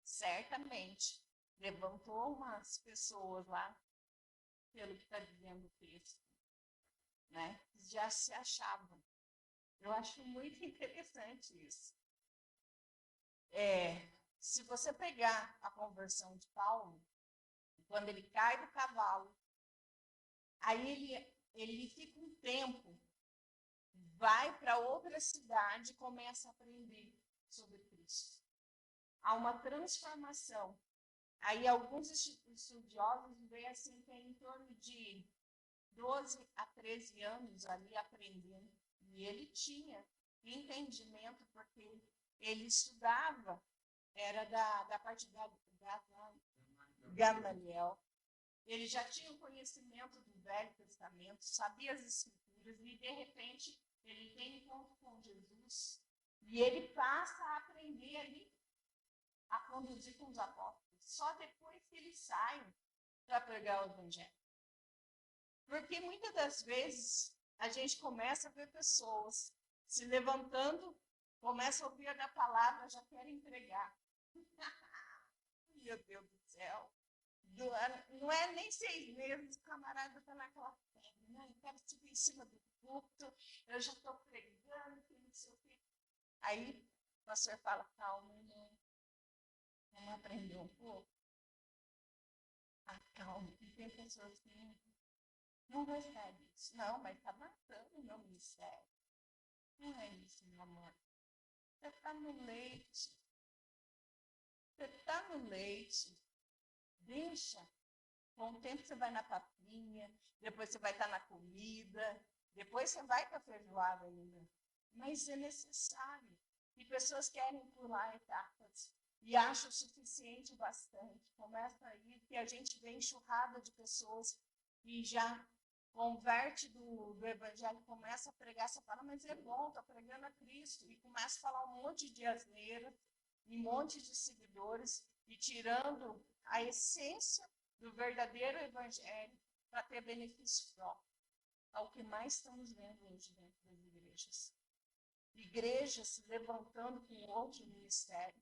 Certamente levantou umas pessoas lá, pelo que está dizendo o texto, né? Já se achavam. Eu acho muito interessante isso. Se você pegar a conversão de Paulo, quando ele cai do cavalo, aí ele fica um tempo, vai para outra cidade e começa a aprender sobre Cristo. Há uma transformação. Aí alguns estudiosos veem assim que é em torno de 12 a 13 anos ali aprendendo. E ele tinha entendimento, porque ele estudava, era da parte da Gamaliel. Ele já tinha o conhecimento do Velho Testamento, sabia as Escrituras, e de repente ele tem encontro com Jesus. E ele passa a aprender ali, a conduzir com os apóstolos, só depois que eles saem para pregar o Evangelho. Porque muitas das vezes a gente começa a ver pessoas se levantando, começa a ouvir a palavra, já querem pregar. Meu Deus do céu. Não é nem 6 meses, o camarada está naquela febre, né? Eu quero subir em cima do púlpito, eu já estou pregando, que não sei o quê. Aí o pastor fala, calma, irmão. Vamos aprender um pouco? Calma. E tem pessoas que não gostam disso. Não, mas está matando o meu ministério. Não é isso, meu amor. Você está no leite. Você está no leite. Deixa. Com o tempo você vai na papinha, depois você vai estar na comida, depois você vai para a feijoada ainda. Mas é necessário. E pessoas querem pular etapas e acham o suficiente o bastante. Começa aí, que a gente vê enxurrada de pessoas e já converte do evangelho, começa a pregar essa palavra, mas é bom, está pregando a Cristo, e começa a falar um monte de asneira, um monte de seguidores, e tirando a essência do verdadeiro evangelho para ter benefício próprio. É o que mais estamos vendo hoje dentro das igrejas. Igrejas se levantando com outro ministério.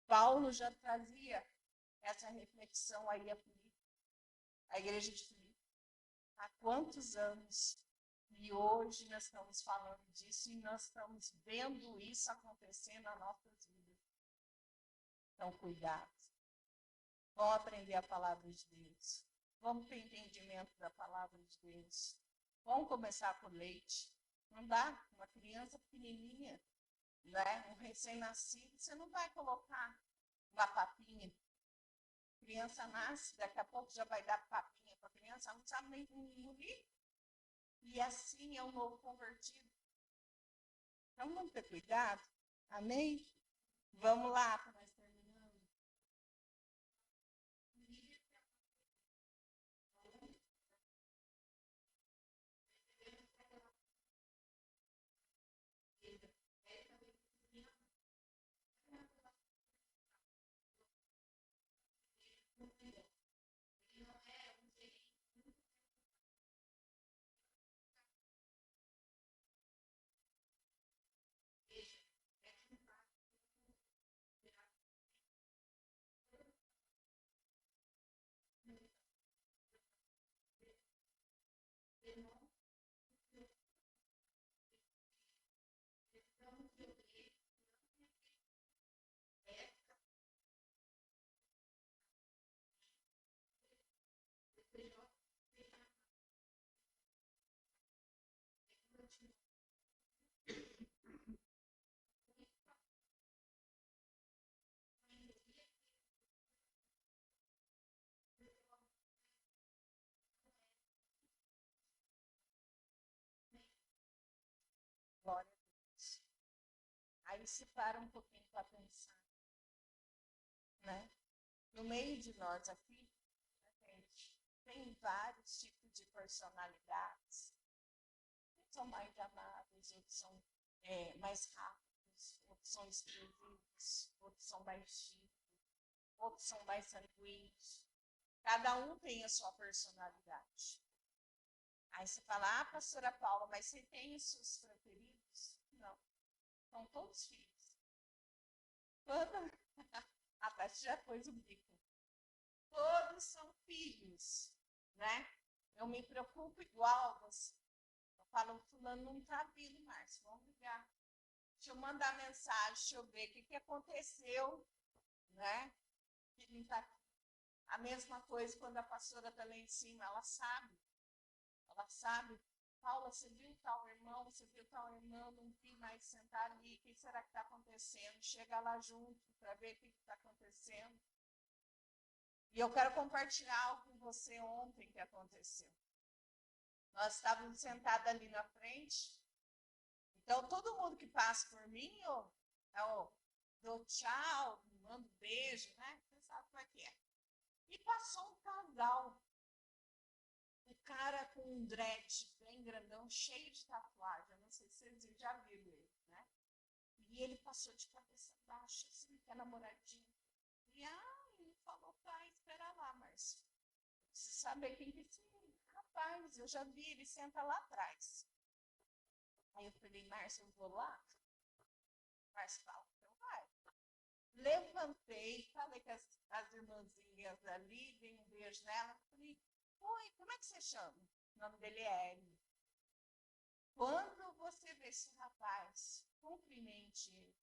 Paulo já trazia essa reflexão aí a igreja de Filipe. Há quantos anos? E hoje nós estamos falando disso e nós estamos vendo isso acontecer nas nossas vidas. Então, cuidado. Vamos aprender a palavra de Deus. Vamos ter entendimento da palavra de Deus. Vamos começar com leite. Não dá. Uma criança pequenininha, né? Um recém-nascido, você não vai colocar uma papinha. A criança nasce, daqui a pouco já vai dar papinha para a criança, ela não sabe nem engolir. E assim é o novo convertido. Então vamos ter cuidado. Amém? Vamos lá para nós terminando. Glória a Deus. Aí se para um pouquinho para pensar. Né? No meio de nós aqui, tem vários tipos de personalidades. Uns são mais amáveis, outros são mais rápidos, outros são explosivos, outros são mais tímidos, outros são mais sanguíneos. Cada um tem a sua personalidade. Aí você fala, pastora Paula, mas você tem os seus preferidos? Não. São todos filhos. Quando... A Tati já pôs o bico. Todos são filhos, né? Eu me preocupo igual você. Eu falo, fulano não está vindo, Márcio, vamos ligar. Deixa eu mandar mensagem, deixa eu ver o que aconteceu, né? Que não tá aqui. A mesma coisa quando a pastora está lá em cima, ela sabe. Ela sabe. Paula, você viu tal irmão? Você viu tal irmão? Não vi mais sentar ali. O que será que está acontecendo? Chega lá junto para ver o que está acontecendo. E eu quero compartilhar algo com você ontem que aconteceu. Nós estávamos sentados ali na frente. Então, todo mundo que passa por mim, eu dou tchau, mando beijo, né? Você sabe como é que é. E passou um casal. O cara com um dread bem grandão, cheio de tatuagem. Eu não sei se vocês já viram ele, né? E ele passou de cabeça baixa, assim, que é namoradinho. E ele falou, pai, espera lá, Márcio. Você sabe quem que é esse rapaz? Eu já vi, ele senta lá atrás. Aí eu falei, Márcio, eu vou lá? Márcio fala, então vai. Levantei, falei com as irmãzinhas ali, dei um beijo nela, falei, oi, como é que você chama? O nome dele é Hélio. Quando você vê esse rapaz, cumprimente ele.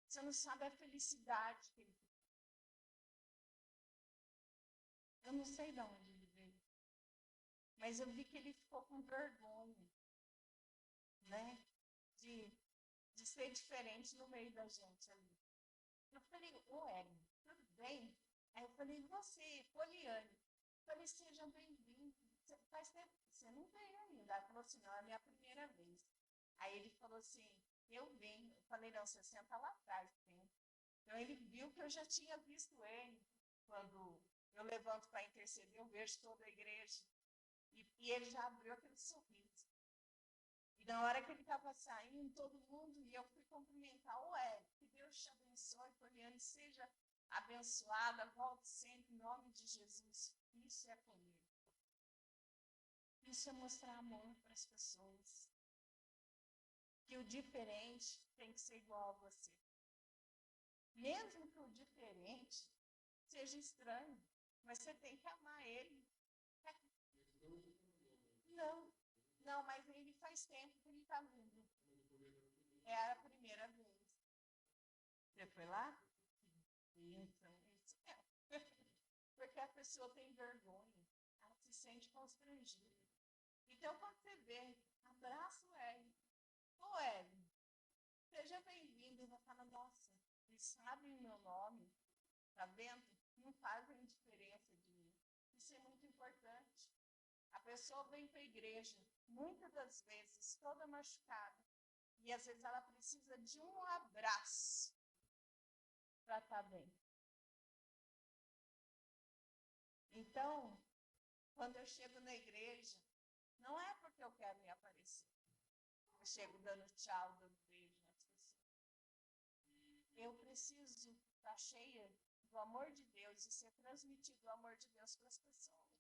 Você não sabe a felicidade que ele tem. Eu não sei de onde ele veio. Mas eu vi que ele ficou com vergonha. né? De ser diferente no meio da gente ali. Eu falei, ô Ellen, tudo bem? Aí eu falei, você, Poliane. Eu falei, seja bem-vindo. Faz tempo que você não veio ainda. Ela falou assim, não, é a minha primeira vez. Aí ele falou assim, eu venho. Eu falei, não, você senta lá atrás. Tem. Então ele viu que eu já tinha visto ele. Quando eu levanto para interceder, eu vejo toda a igreja. E ele já abriu aquele sorriso. E na hora que ele estava saindo, todo mundo, e eu fui cumprimentar o Hélio. Que Deus te abençoe, Poliane, seja abençoada, volte sempre, em nome de Jesus. Isso é comigo. Isso é mostrar amor para as pessoas. Que o diferente tem que ser igual a você. Mesmo que o diferente seja estranho, mas você tem que amar ele. Não, mas ele faz tempo que ele está vindo. É a primeira vez. Você foi lá? Então, isso é. Porque a pessoa tem vergonha. Ela se sente constrangida. Então, quando você vê, abraça o Hélio. Ô, Hélio, seja bem-vindo. Vai falar, nossa, eles sabem o meu nome. Tá vendo? Não fazem diferença de mim. Isso é muito importante. A pessoa vem para a igreja, muitas das vezes, toda machucada. E às vezes ela precisa de um abraço para estar bem. Então, quando eu chego na igreja, não é porque eu quero me aparecer. Eu chego dando tchau, dando beijo nas pessoas. Eu preciso estar cheia do amor de Deus e ser transmitido o amor de Deus para as pessoas.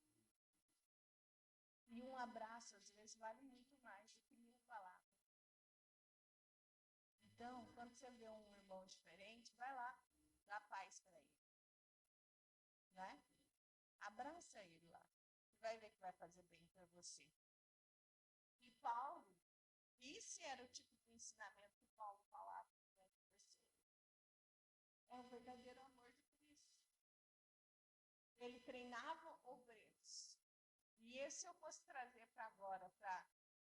E um abraço, às vezes, vale muito mais do que 1000 palavras. Então, quando você vê um irmão diferente, vai lá, dá paz para ele. Né? Abraça ele lá. Você vai ver que vai fazer bem para você. E Paulo, esse era o tipo de ensinamento que Paulo falava para as pessoas. É o verdadeiro amor de Cristo. Ele treinava obreiros. E esse eu posso trazer para agora, para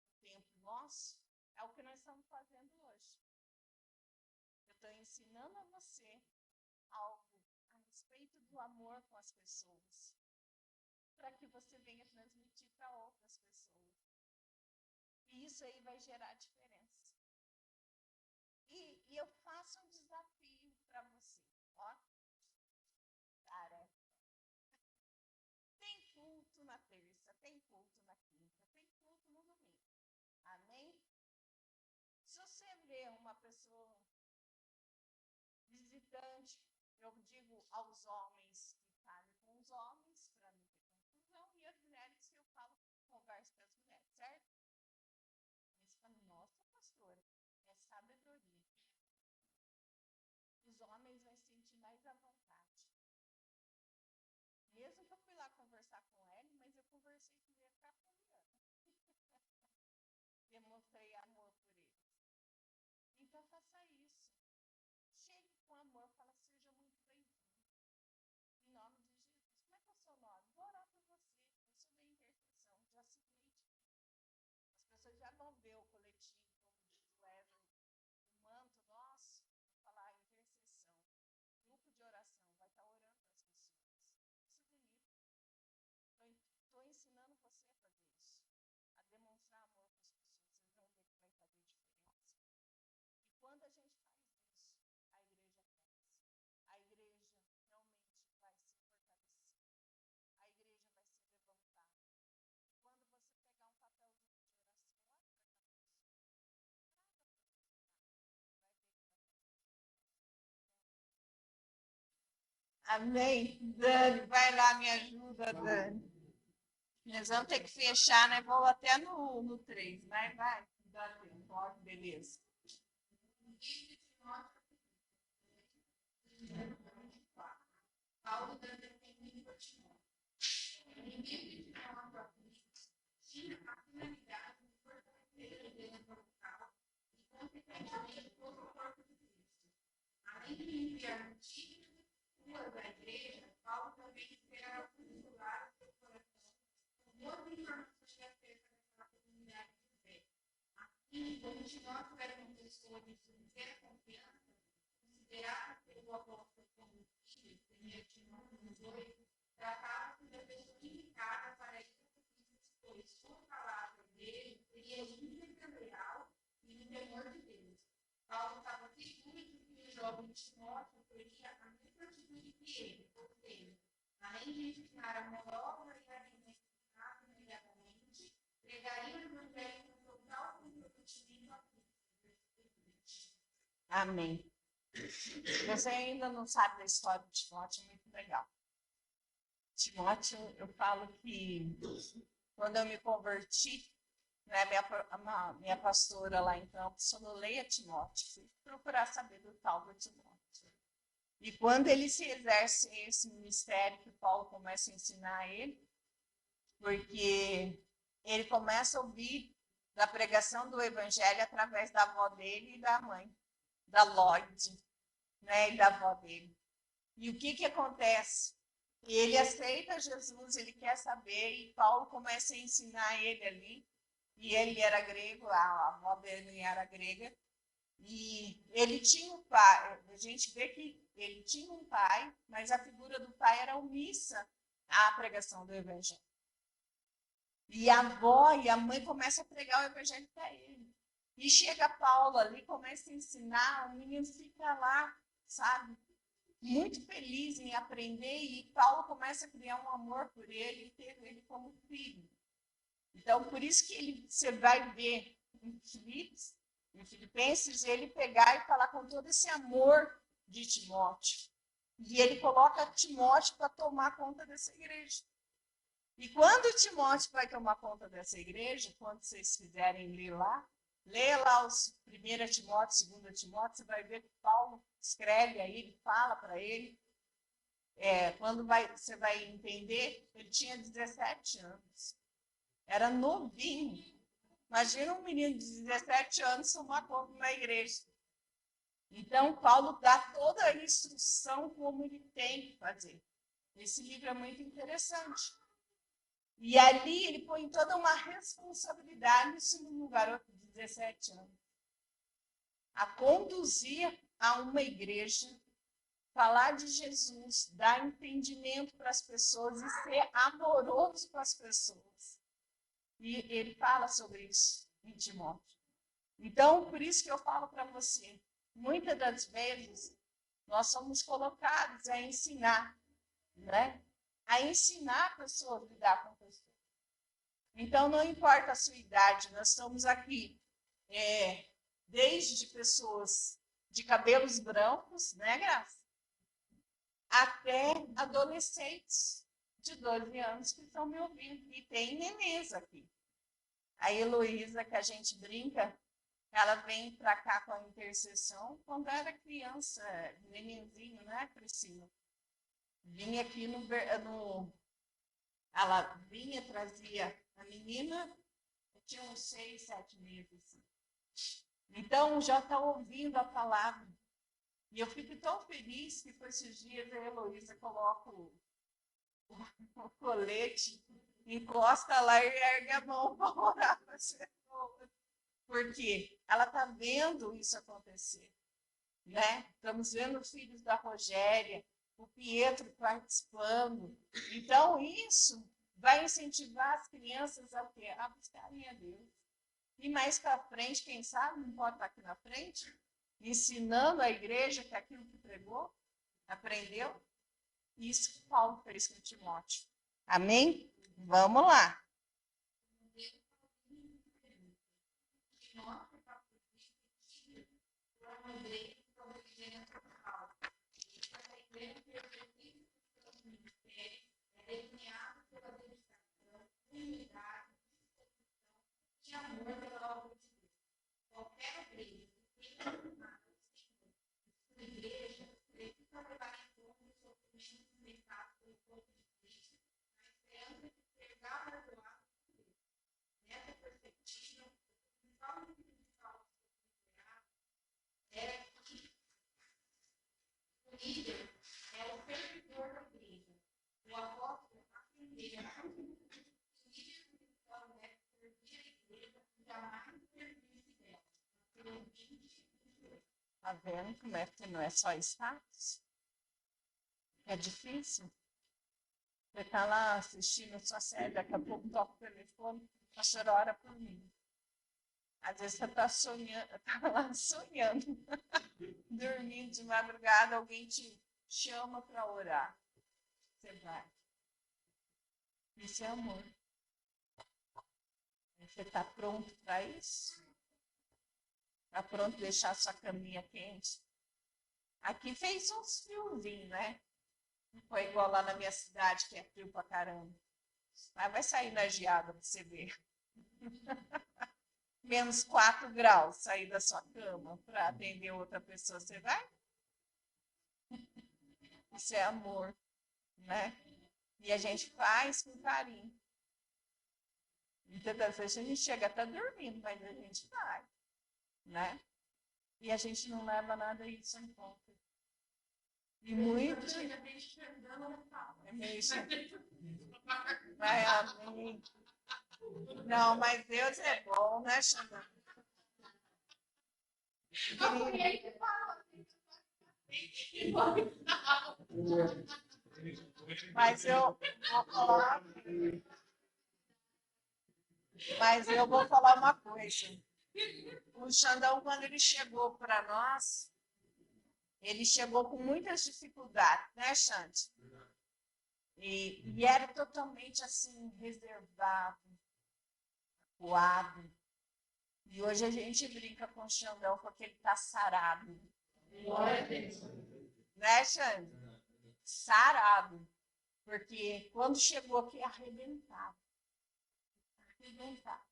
o tempo nosso, é o que nós estamos fazendo hoje. Eu estou ensinando a você algo a respeito do amor com as pessoas, para que você venha transmitir para outras pessoas. E isso aí vai gerar diferença. E eu faço um desafio para você. Ó, tarefa. Tem culto na terça, tem culto na quinta, tem culto no domingo. Amém? Se você vê uma pessoa visitante, eu digo aos homens que falem com os homens, para não ter confusão, e as mulheres que eu falo, converso com as mulheres, certo? Eles falam, nossa, pastora, é sabedoria. Os homens vão se sentir mais à vontade. Mesmo que eu fui lá conversar com ele, mas eu conversei com ele para Poliana. Demonstrei amor por eles. Então faça isso. Chegue com amor, fala, seja muito bem-vindo. Em nome de Jesus. Como é que é o seu nome? Vou orar por você. Eu sou da intercessão, já citei de mim. As pessoas já vão ver o coletivo, como diz o Wesley, o manto nosso, falar intercessão. Grupo de oração, vai estar orando para as pessoas. Isso é bonito. Estou ensinando você a fazer isso. A demonstrar amor para as pessoas. Vocês vão ver que vai fazer diferença. E quando a gente faz isso, a igreja cresce. A igreja realmente vai se fortalecer. A igreja vai se levantar. E quando você pegar um papelzinho de oração lá para cá, amém? Dani, vai lá, me ajuda, Dani. Nós vamos ter que fechar, né? Vou até no 3, vai. Dá tempo, ó, beleza. Paulo dando defendimento a Timóteo. Ninguém falava a Cristo tinha a finalidade de fortalecer a igreja local e, consequentemente, todo o corpo de Cristo. Além de enviar notícias suas à igreja, Paulo também esperava consolar o seu coração com boas informações acerca daquela comunidade de fé, a E como Timóteo era uma pessoa de sincera confiança, considerado pelo apóstolo como filho, 1 Timóteo 2, tratava-se da pessoa indicada para isso, pois sua palavra dele seria íntegra, leal e no temor de Deus. Paulo estava seguro de que o jovem Timóteo teria a mesma atitude que ele, ou seja, além de ensinar a amorosa e alimentar imediatamente, pregaria o evangelho com total comprometimento a Cristo. Amém. Se você ainda não sabe da história de Timóteo, é muito legal. Timóteo, eu falo que quando eu me converti, né, minha pastora lá em Campos falou, leia Timóteo, fui procurar saber do tal do Timóteo. E quando ele se exerce esse ministério que Paulo começa a ensinar a ele, porque ele começa a ouvir da pregação do evangelho através da avó dele e da mãe, da Lloyd, né, e da avó dele. E o que acontece? Ele aceita Jesus, ele quer saber, e Paulo começa a ensinar ele ali, e ele era grego, a avó dele era grega, e ele tinha um pai, a gente vê que ele tinha um pai, mas a figura do pai era omissa à pregação do evangelho. E a avó e a mãe começam a pregar o evangelho para ele. E chega Paulo ali, começa a ensinar, o menino fica lá, sabe? Muito feliz em aprender, e Paulo começa a criar um amor por ele e ter ele como filho. Então, por isso que você vai ver em Filipenses, ele pegar e falar com todo esse amor de Timóteo. E ele coloca Timóteo para tomar conta dessa igreja. E quando Timóteo vai tomar conta dessa igreja, quando vocês quiserem ler lá, lê lá os 1 Timóteo, 2 Timóteo, você vai ver que Paulo escreve aí, ele fala para ele. Quando você vai entender, ele tinha 17 anos. Era novinho. Imagina um menino de 17 anos tomar conta de uma igreja. Então, Paulo dá toda a instrução como ele tem que fazer. Esse livro é muito interessante. E ali ele põe toda uma responsabilidade em cima de um garoto de 17 anos. A conduzir a uma igreja, falar de Jesus, dar entendimento para as pessoas e ser amoroso com as pessoas. E ele fala sobre isso em Timóteo. Então, por isso que eu falo para você, muitas das vezes nós somos colocados a ensinar, né? A ensinar pessoas a lidar com pessoas. Então, não importa a sua idade, nós estamos aqui desde pessoas de cabelos brancos, né, Graça? Até adolescentes de 12 anos que estão me ouvindo. E tem nenês aqui. A Heloísa, que a gente brinca, ela vem para cá com a intercessão quando era criança, nenenzinho, né, Priscila? Vinha aqui ela vinha, trazia a menina, tinha uns 6, 7 meses. Assim. Então, já está ouvindo a palavra. E eu fico tão feliz que, por esses dias, a Heloísa coloca o colete, encosta lá e ergue a mão para orar para você. Porque ela está vendo isso acontecer. Né? Estamos vendo os filhos da Rogéria, o Pietro participando. Então, isso vai incentivar as crianças a quê? A buscarem a Deus. E mais para frente, quem sabe, não pode estar aqui na frente, ensinando a igreja que aquilo que pregou, aprendeu. Isso que Paulo fez com Timóteo. Amém? Vamos lá. Qualquer obreiro que tenha formado sua igreja precisa levar em conta os sofrimentos inventados pelo corpo de Cristo, na esperança de ser galardoado Tá vendo como é que não é só status? É difícil. Você está lá assistindo a sua série, daqui a pouco toca o telefone, a senhora ora por mim. Às vezes você está sonhando, tá lá sonhando, dormindo de madrugada, alguém te chama para orar. Você vai. Isso é amor. Você está pronto para isso? Está pronto a deixar sua caminha quente? Aqui fez uns friozinhos, né? Não foi igual lá na minha cidade, que é frio pra caramba. Mas vai sair na geada para você ver. Menos 4 graus, sair da sua cama para atender outra pessoa, você vai? Isso é amor, né? E a gente faz com carinho. Muitas das vezes a gente chega até dormindo, mas a gente vai, né? E a gente não leva nada disso em conta. E muito. É meio. Vai, amém. Não, mas Deus é bom, né, Xandão? Mas eu vou falar uma coisa. O Xandão, quando ele chegou para nós, ele chegou com muitas dificuldades, né, Xande? E era totalmente assim, reservado, acuado. E hoje a gente brinca com o Xandão porque ele está sarado. Né, Xande? Sarado. Porque quando chegou aqui, arrebentado. Arrebentado.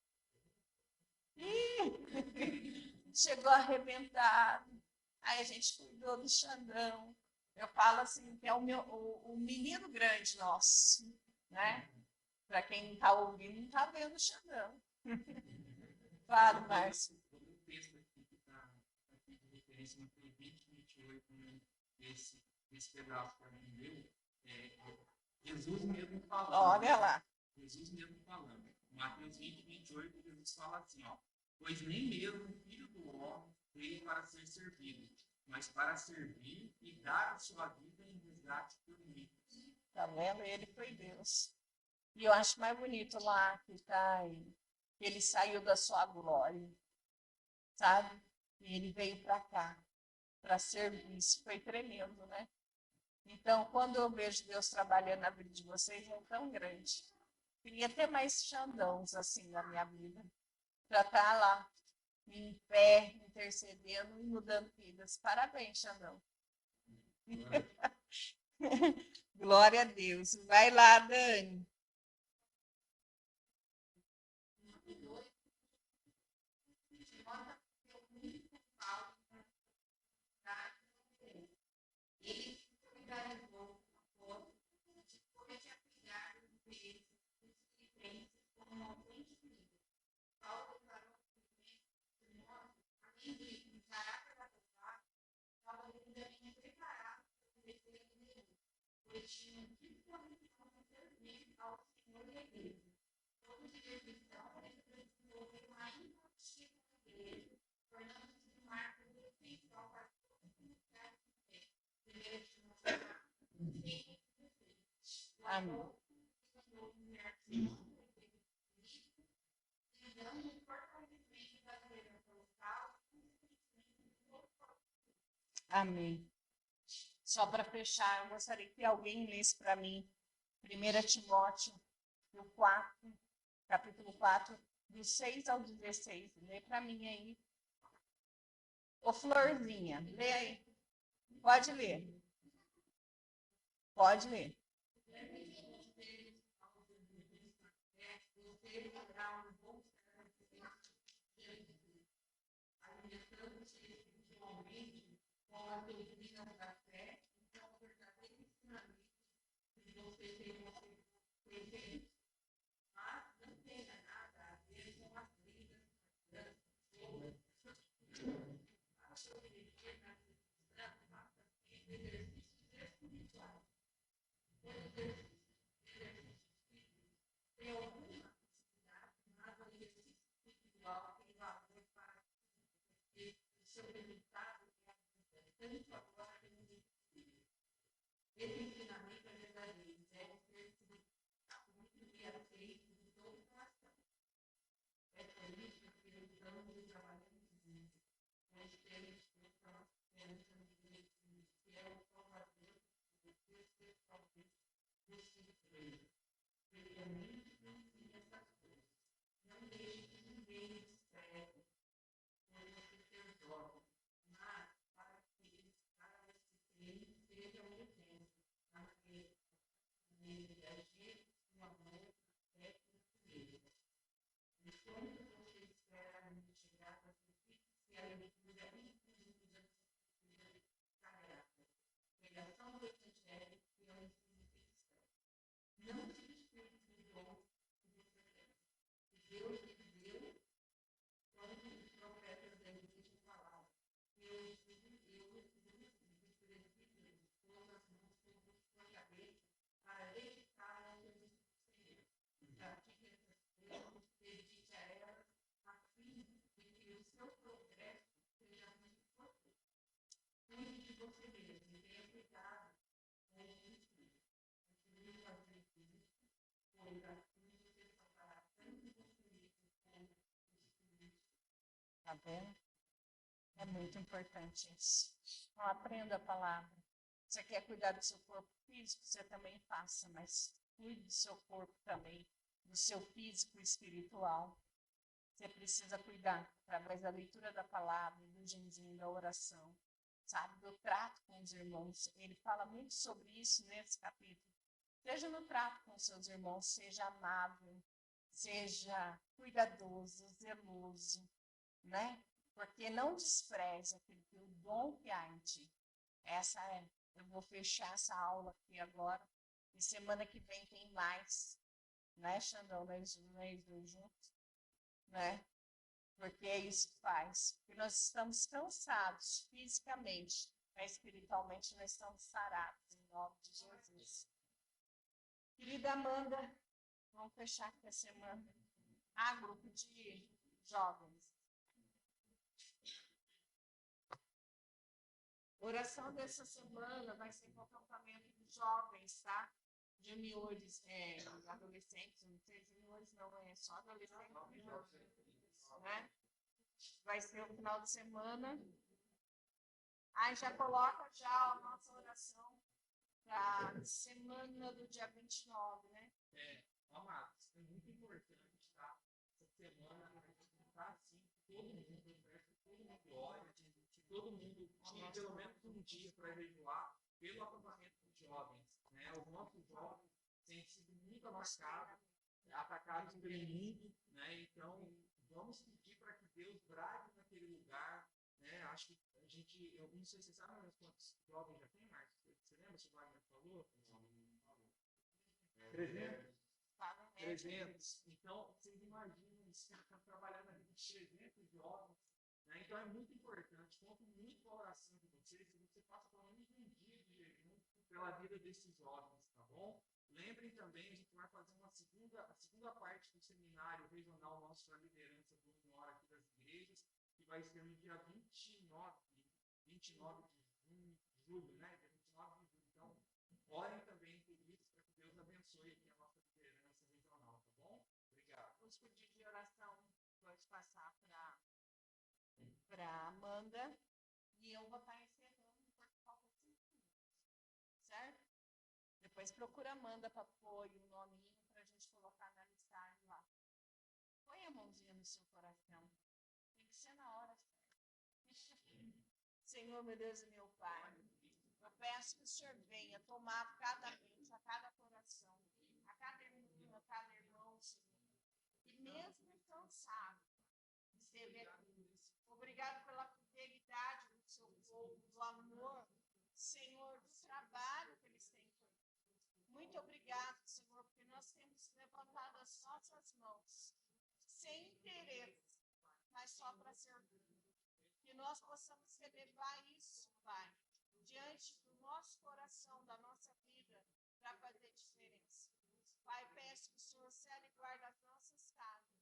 Chegou arrebentado. Aí a gente cuidou do Xandão. Eu falo assim, que é o menino grande nosso, né? Para quem não está ouvindo, não está vendo o Xandão. Fala, Márcio. Todo o texto aqui que está aqui de referência no 20, 28, né? Esse pedaço para mim meu, Jesus mesmo falando. Olha lá. Jesus mesmo falando. Mateus 20, 28, Jesus fala assim, ó. Pois nem mesmo o Filho do Homem veio para ser servido, mas para servir e dar a sua vida em resgate por muitos. Tá vendo? Ele foi Deus. E eu acho mais bonito lá que tá aí, que ele saiu da sua glória, sabe? E ele veio para cá, para servir. Isso foi tremendo, né? Então, quando eu vejo Deus trabalhando na vida de vocês, é tão grande. Queria ter mais Xandãos assim na minha vida, para estar lá, em pé, intercedendo e mudando vidas. Parabéns, Xandão. Glória a Deus. Vai lá, Dani. Amém. Amém. Só para fechar, eu gostaria que alguém lesse para mim 1 Timóteo, no 4, capítulo 4, do 6 ao 16. Lê para mim aí. Ô, Florzinha, lê aí. Pode ler. Pode ler. Esse ensinamento é verdadeiro, deve ser muito e aceito de todo o coração. É por isso que lutamos e trabalhamos juntos. Nós temos a esperança de ver que é o Salvador de Deus pessoalmente desse treino. Porque a mim ensina essas coisas. Não deixe que ninguém distraia por você ser jovem, mas para que esse treino seja um exemplo na maneira de agir, no amor, até com ele. Enquanto você espera chegar a se a leitura inclusiva da Escritura Sagrada, pregação do Evangelho e ao ensino cristão. Não se despegue do dom que você tem. Que Deus lhe deu quando os profetas da igreja falaram. Eu recebi Deus todas as mãos sobre sua cabeça para dedicar ao serviço do Senhor. Pratique essas coisas, dedique a elas, a fim de que o seu progresso seja muito importante. Cuide de você mesmo e tenha cuidado com o Espírito. Continue fazendo isso, pois assim você salvará tanto você mesmo como o Espírito. Tá vendo? É muito importante isso. Então, aprenda a palavra. Você quer cuidar do seu corpo físico, você também faça, mas cuide do seu corpo também, do seu físico e espiritual. Você precisa cuidar através da leitura da palavra, do jejum, da oração, sabe, do trato com os irmãos. Ele fala muito sobre isso nesse capítulo. Seja no trato com seus irmãos, seja amável, seja cuidadoso, zeloso, né? Porque não despreze aquele o dom que há em ti. Eu vou fechar essa aula aqui agora. E semana que vem tem mais, né, Xandão? Nós dois juntos, né? Porque é isso que faz. Porque nós estamos cansados fisicamente, mas espiritualmente nós estamos sarados, em nome de Jesus. Querida Amanda, vamos fechar aqui a semana. Grupo de jovens. Oração dessa semana vai ser com o acampamento de jovens, tá? Juniores, adolescentes, não sei, juniores não, é só adolescentes, né? Vai ser o final de semana. Aí já coloca já a nossa oração para semana do dia 29, né? Amados, é muito importante, tá? Essa semana a gente tá assim, todo mundo, todo mundo olha, que todo mundo tinha pelo menos um dia para jejuar pelo acampamento de jovens, né? Os nossos jovens têm sido muito atacados pelo mundo, né? Então, vamos pedir para que Deus brade naquele lugar, né? Acho que eu não sei se você sabe, mas quantos jovens já tem, Marcos? Você lembra se o Wagner falou? 300. Então, vocês imaginam, estão trabalhando ali com 300 jovens, né? Então, é muito importante, conto muito com a oração de vocês, que você faça pelo menos um dia de jejum pela vida desses jovens, tá bom? Lembrem também, a gente vai fazer a segunda parte do seminário regional nosso para a liderança do Unhora aqui das igrejas, que vai ser no dia 29 de julho, né? Dia 29 de julho. Então, orem também por isso, para que Deus abençoe aqui a nossa liderança regional, tá bom? Obrigado. Os pedidos de oração pode passar para Amanda e eu vou estar encerrando porque falta 5 minutos, certo? Depois procura a Amanda para pôr o nominho para a gente colocar na listagem lá. Põe a mãozinha no seu coração. Tem que ser na hora certa. Senhor, meu Deus e meu Pai, eu peço que o Senhor venha tomar cada mente, a cada coração, a cada irmã, a cada irmão, Senhor. E mesmo cansado de ser aqui, obrigado pela fidelidade do seu povo, do amor, Senhor, do trabalho que eles têm feito. Muito obrigado, Senhor, porque nós temos levantado as nossas mãos, sem interesse, mas só para servir. Que nós possamos relevar isso, Pai, diante do nosso coração, da nossa vida, para fazer diferença. Pai, peço que o Senhor cele e guarde as nossas casas,